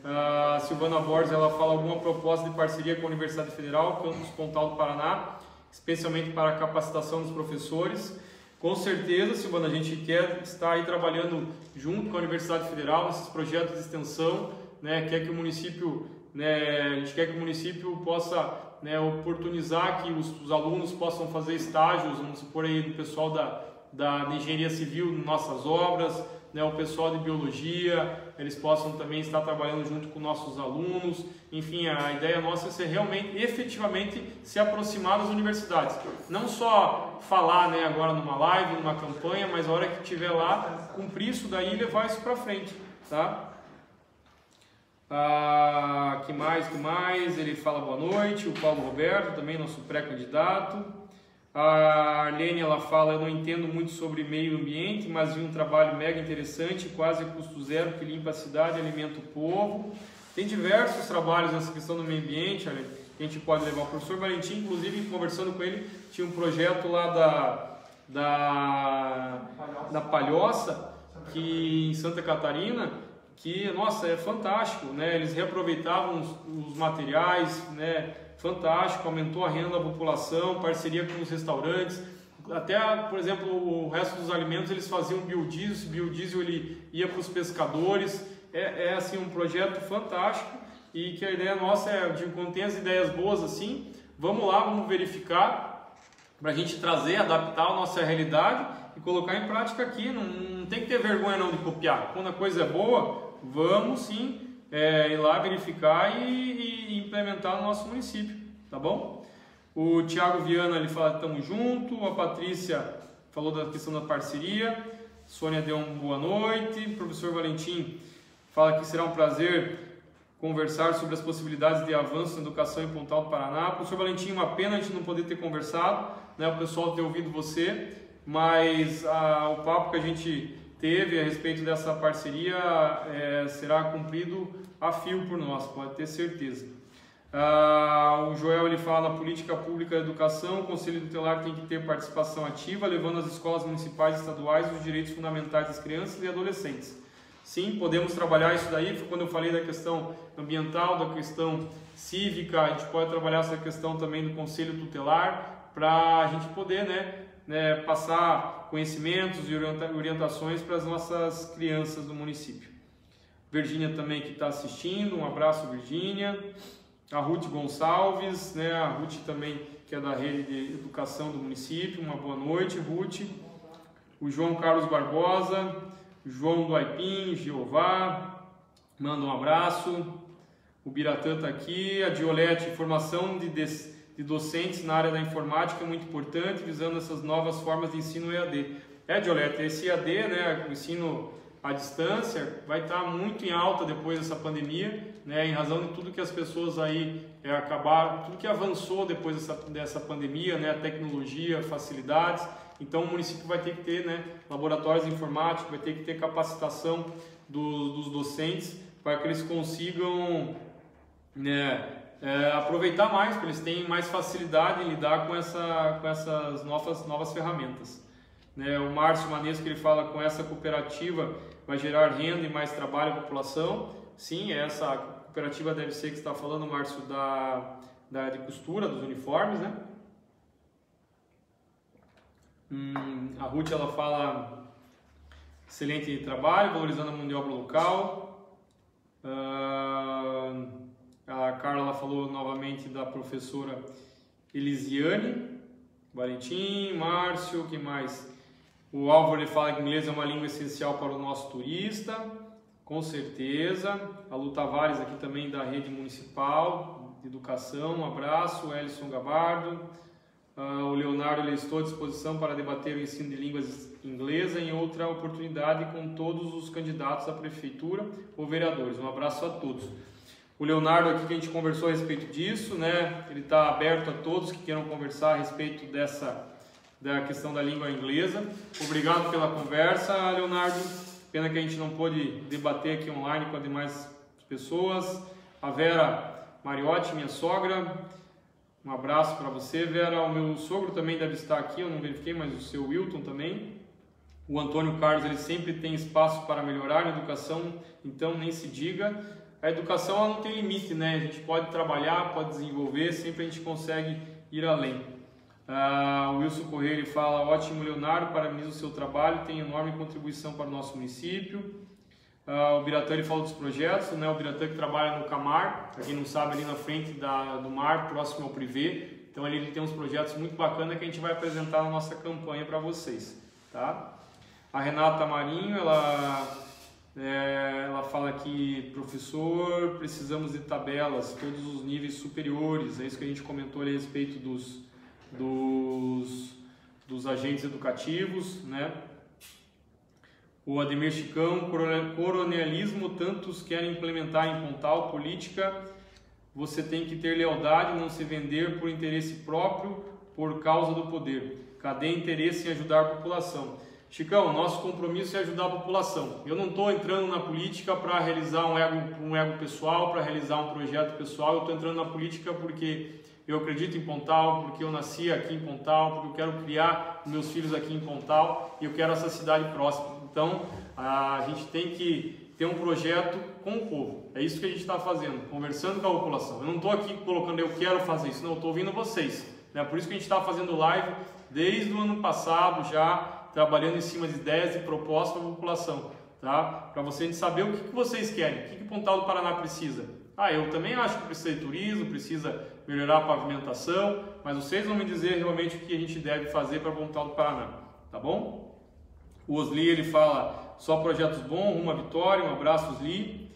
A Silvana Borges, ela fala: alguma proposta de parceria com a Universidade Federal, Campus Pontal do Paraná, especialmente para a capacitação dos professores. Com certeza, Silvana, a gente quer estar aí trabalhando junto com a Universidade Federal nesses projetos de extensão, né? A gente quer que o município possa, né, oportunizar que os alunos possam fazer estágios, vamos supor aí, do pessoal da engenharia civil em nossas obras, né, o pessoal de biologia, eles possam também estar trabalhando junto com nossos alunos. Enfim, a ideia nossa é ser realmente, efetivamente, se aproximar das universidades. Não só falar, né, agora numa live, numa campanha, mas a hora que estiver lá, cumprir isso daí e levar isso para frente, tá? Que mais? Ele fala boa noite. O Paulo Roberto, também nosso pré-candidato. A Arlene, ela fala: eu não entendo muito sobre meio ambiente, mas vi um trabalho mega interessante, quase custo zero, que limpa a cidade e alimenta o povo. Tem diversos trabalhos nessa questão do meio ambiente, Arlene, que a gente pode levar. O professor Valentim, inclusive, conversando com ele, tinha um projeto lá da Palhoça, que em Santa Catarina, que, nossa, é fantástico, né? Eles reaproveitavam os materiais, né? Fantástico, aumentou a renda da população, parceria com os restaurantes, até, por exemplo, o resto dos alimentos eles faziam biodiesel, esse biodiesel ele ia para os pescadores. Assim um projeto fantástico, e que a ideia nossa é, quando tem as ideias boas assim, vamos lá, vamos verificar, para a gente trazer, adaptar a nossa realidade e colocar em prática aqui. Não tem que ter vergonha não de copiar. Quando a coisa é boa, vamos sim ir lá verificar e implementar no nosso município, tá bom? O Thiago Viana, ele fala: estamos junto. A Patrícia falou da questão da parceria. Sônia deu uma boa noite. O professor Valentim fala que será um prazer conversar sobre as possibilidades de avanço na educação em Pontal do Paraná. Professor Valentim, uma pena a gente não poder ter conversado, né, o pessoal ter ouvido você, mas o papo que a gente teve a respeito dessa parceria será cumprido a fio por nós, pode ter certeza. O Joel, ele fala: na política pública da educação, o Conselho Tutelar tem que ter participação ativa, levando às escolas municipais e estaduais os direitos fundamentais das crianças e adolescentes. Sim, podemos trabalhar isso daí. Quando eu falei da questão ambiental, da questão cívica, a gente pode trabalhar essa questão também do Conselho Tutelar, para a gente poder, passar conhecimentos e orientações para as nossas crianças do município. Virgínia também que está assistindo, um abraço, Virgínia. A Ruth Gonçalves, né? A Ruth também, que é da rede de educação do município. Uma boa noite, Ruth. O João Carlos Barbosa, o João do Aipim, Jeová, manda um abraço. O Biratã está aqui. A Diolete, formação de docentes na área da informática é muito importante, visando essas novas formas de ensino EAD. Diolete, esse EAD, né, o ensino à distância, vai estar muito em alta depois dessa pandemia, né, em razão de tudo que as pessoas aí acabaram, tudo que avançou depois dessa pandemia, né, a tecnologia, facilidades. Então o município vai ter que ter, né, laboratórios informáticos, vai ter que ter capacitação dos docentes para que eles consigam, né, aproveitar mais, para eles tenham mais facilidade em lidar com essas novas ferramentas. Né, o Márcio Manesco, ele fala, com essa cooperativa vai gerar renda e mais trabalho à população. Sim, essa cooperativa deve ser que está falando, Márcio, de costura dos uniformes, né? A Ruth, ela fala excelente trabalho, valorizando a mão de obra local. A Carla, ela falou novamente da professora Elisiane Valentim. Márcio, que mais? O Álvaro, ele fala que inglês é uma língua essencial para o nosso turista, com certeza. A Lu Tavares aqui também da rede municipal de educação, um abraço. O Elison Gabardo. O Leonardo, ele estou à disposição para debater o ensino de línguas inglesa em outra oportunidade com todos os candidatos à prefeitura ou vereadores. Um abraço a todos. O Leonardo aqui, que a gente conversou a respeito disso, né? Ele está aberto a todos que queiram conversar a respeito da questão da língua inglesa. Obrigado pela conversa, Leonardo. Pena que a gente não pôde debater aqui online com as demais pessoas. A Vera Mariotti, minha sogra, um abraço para você, Vera. O meu sogro também deve estar aqui, eu não verifiquei, mas o seu Wilton também. O Antônio Carlos, ele sempre tem espaço para melhorar na educação, então nem se diga. A educação, ela não tem limite, né? A gente pode trabalhar, pode desenvolver, sempre a gente consegue ir além. O Wilson Correia, ele fala, ótimo, Leonardo, parabenizo o seu trabalho, tem enorme contribuição para o nosso município. O Biratã, ele fala dos projetos, né? O Biratã que trabalha no Camar, para quem não sabe, ali na frente do mar, próximo ao Privé. Então ele tem uns projetos muito bacanas que a gente vai apresentar na nossa campanha para vocês, tá? A Renata Marinho, ela fala que, professor, precisamos de tabelas, todos os níveis superiores, é isso que a gente comentou ali a respeito dos agentes educativos, né? O Ademir Chicão, coronelismo, tantos querem implementar em Pontal, política, você tem que ter lealdade, não se vender por interesse próprio, por causa do poder. Cadê interesse em ajudar a população? Chicão, nosso compromisso é ajudar a população. Eu não estou entrando na política para realizar um ego pessoal, para realizar um projeto pessoal. Eu estou entrando na política porque eu acredito em Pontal, porque eu nasci aqui em Pontal, porque eu quero criar meus filhos aqui em Pontal e eu quero essa cidade próxima. Então, a gente tem que ter um projeto com o povo. É isso que a gente está fazendo, conversando com a população. Eu não estou aqui colocando eu quero fazer isso, não, eu estou ouvindo vocês. Né? Por isso que a gente está fazendo live desde o ano passado, já trabalhando em cima de ideias e propostas para a população. Tá? Para vocês saber o que vocês querem, o que Pontal do Paraná precisa. Eu também acho que precisa de turismo, precisa melhorar a pavimentação, mas vocês vão me dizer realmente o que a gente deve fazer para Pontal do Paraná, tá bom? O Osli, ele fala, só projetos bons, rumo à vitória, um abraço, Osli.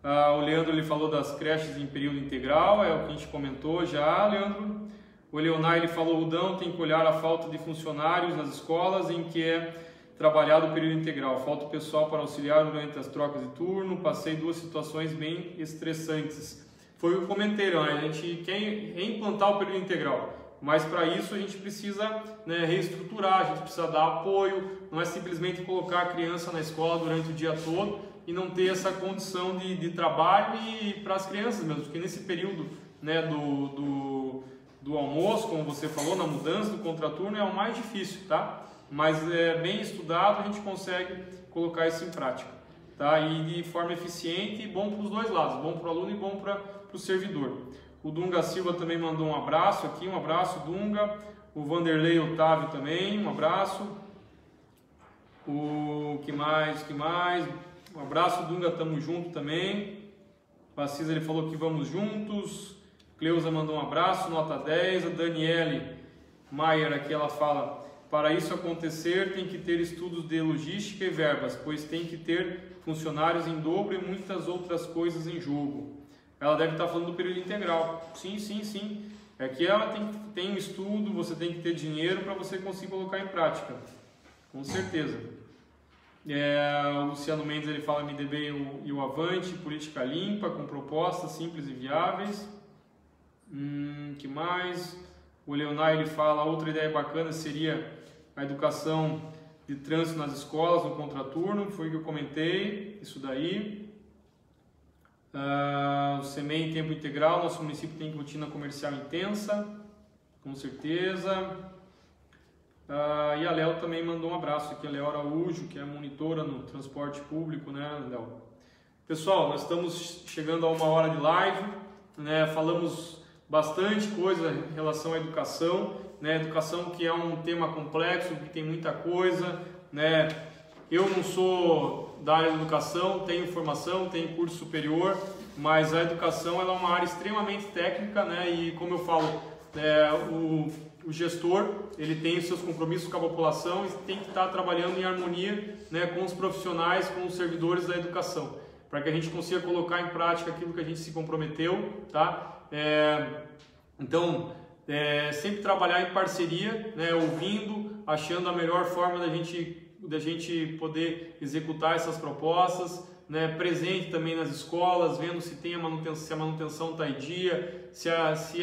O Leandro, ele falou das creches em período integral, é o que a gente comentou já, Leandro. O Leonardo, ele falou, o Rudão tem que olhar a falta de funcionários nas escolas em que é trabalhado o período integral. Falta o pessoal para auxiliar durante as trocas de turno. Passei 2 situações bem estressantes. Foi o que comentei, né? A gente quer reimplantar o período integral, mas para isso a gente precisa, né, reestruturar, a gente precisa dar apoio. Não é simplesmente colocar a criança na escola durante o dia todo e não ter essa condição de trabalho e para as crianças mesmo, porque nesse período, né, do almoço, como você falou, na mudança do contraturno é o mais difícil, tá? Mas bem estudado a gente consegue colocar isso em prática, tá? E de forma eficiente e bom para os dois lados, bom para o aluno e bom para o servidor. O Dunga Silva também mandou um abraço aqui, um abraço, Dunga. O Vanderlei Otávio também, um abraço. O que mais? Um abraço, Dunga, tamo junto também. O Assis, ele falou que vamos juntos. Cleusa mandou um abraço, nota 10. A Daniele Maier aqui, ela fala: para isso acontecer tem que ter estudos de logística e verbas, pois tem que ter funcionários em dobro e muitas outras coisas em jogo. Ela deve estar falando do período integral. Sim, sim, sim. É que ela tem um estudo, você tem que ter dinheiro para você conseguir colocar em prática. Com certeza. O Luciano Mendes, ele fala MDB e o Avante, política limpa, com propostas simples e viáveis. Que mais? O Leonardo, ele fala: outra ideia bacana seria a educação de trânsito nas escolas, no contraturno, foi o que eu comentei, isso daí. O SEMEI em tempo integral, nosso município tem rotina comercial intensa, com certeza. E a Léo também mandou um abraço aqui, a Léo Araújo, que é monitora no transporte público, né, Léo? Pessoal, nós estamos chegando a 1 hora de live, né? Falamos bastante coisa em relação à educação, né? Educação que é um tema complexo, que tem muita coisa, né? Eu não sou da área de educação, tenho formação, tenho curso superior, mas a educação ela é uma área extremamente técnica, né? E como eu falo, o gestor ele tem os seus compromissos com a população e tem que estar trabalhando em harmonia, né, com os profissionais, com os servidores da educação, para que a gente consiga colocar em prática aquilo que a gente se comprometeu, tá? Então, sempre trabalhar em parceria, né, ouvindo, achando a melhor forma da gente poder executar essas propostas, né, presente também nas escolas, vendo se tem se a manutenção está em dia, se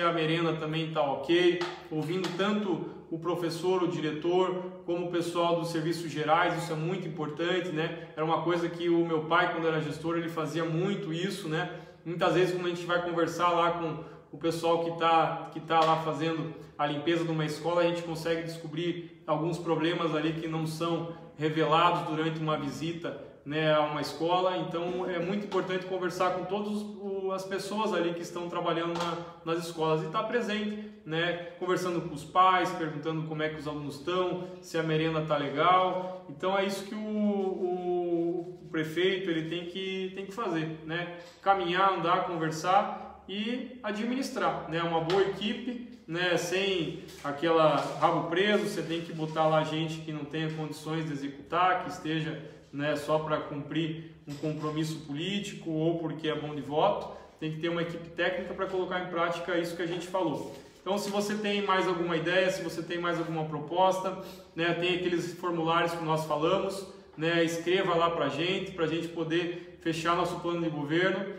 a merenda também está ok, ouvindo tanto o professor, o diretor, como o pessoal dos serviços gerais, isso é muito importante, né? Era uma coisa que o meu pai, quando era gestor, ele fazia muito isso, né? Muitas vezes quando a gente vai conversar lá com o pessoal que tá lá fazendo a limpeza de uma escola, a gente consegue descobrir alguns problemas ali que não são revelados durante uma visita, né, a uma escola. Então é muito importante conversar com todas as pessoas ali que estão trabalhando nas escolas e estar presente, né, conversando com os pais, perguntando como é que os alunos estão, se a merenda está legal. Então é isso que o prefeito ele tem que fazer, né, caminhar, andar, conversar e administrar, né, uma boa equipe, né, sem aquela rabo preso. Você tem que botar lá gente que não tenha condições de executar, que esteja, né, só para cumprir um compromisso político ou porque é bom de voto. Tem que ter uma equipe técnica para colocar em prática isso que a gente falou. Então, se você tem mais alguma ideia, se você tem mais alguma proposta, né, tem aqueles formulários que nós falamos, né, escreva lá para a gente poder fechar nosso plano de governo.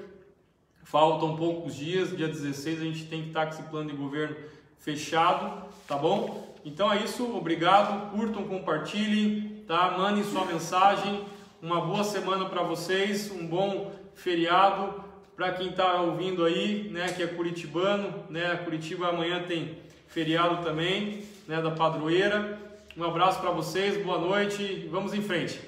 Faltam poucos dias, dia 16 a gente tem que estar com esse plano de governo fechado, tá bom? Então é isso, obrigado, curtam, compartilhem, tá? Mandem sua mensagem, uma boa semana para vocês, um bom feriado para quem está ouvindo aí, né, que é curitibano, né? Curitiba amanhã tem feriado também, né, da padroeira. Um abraço para vocês, boa noite, vamos em frente.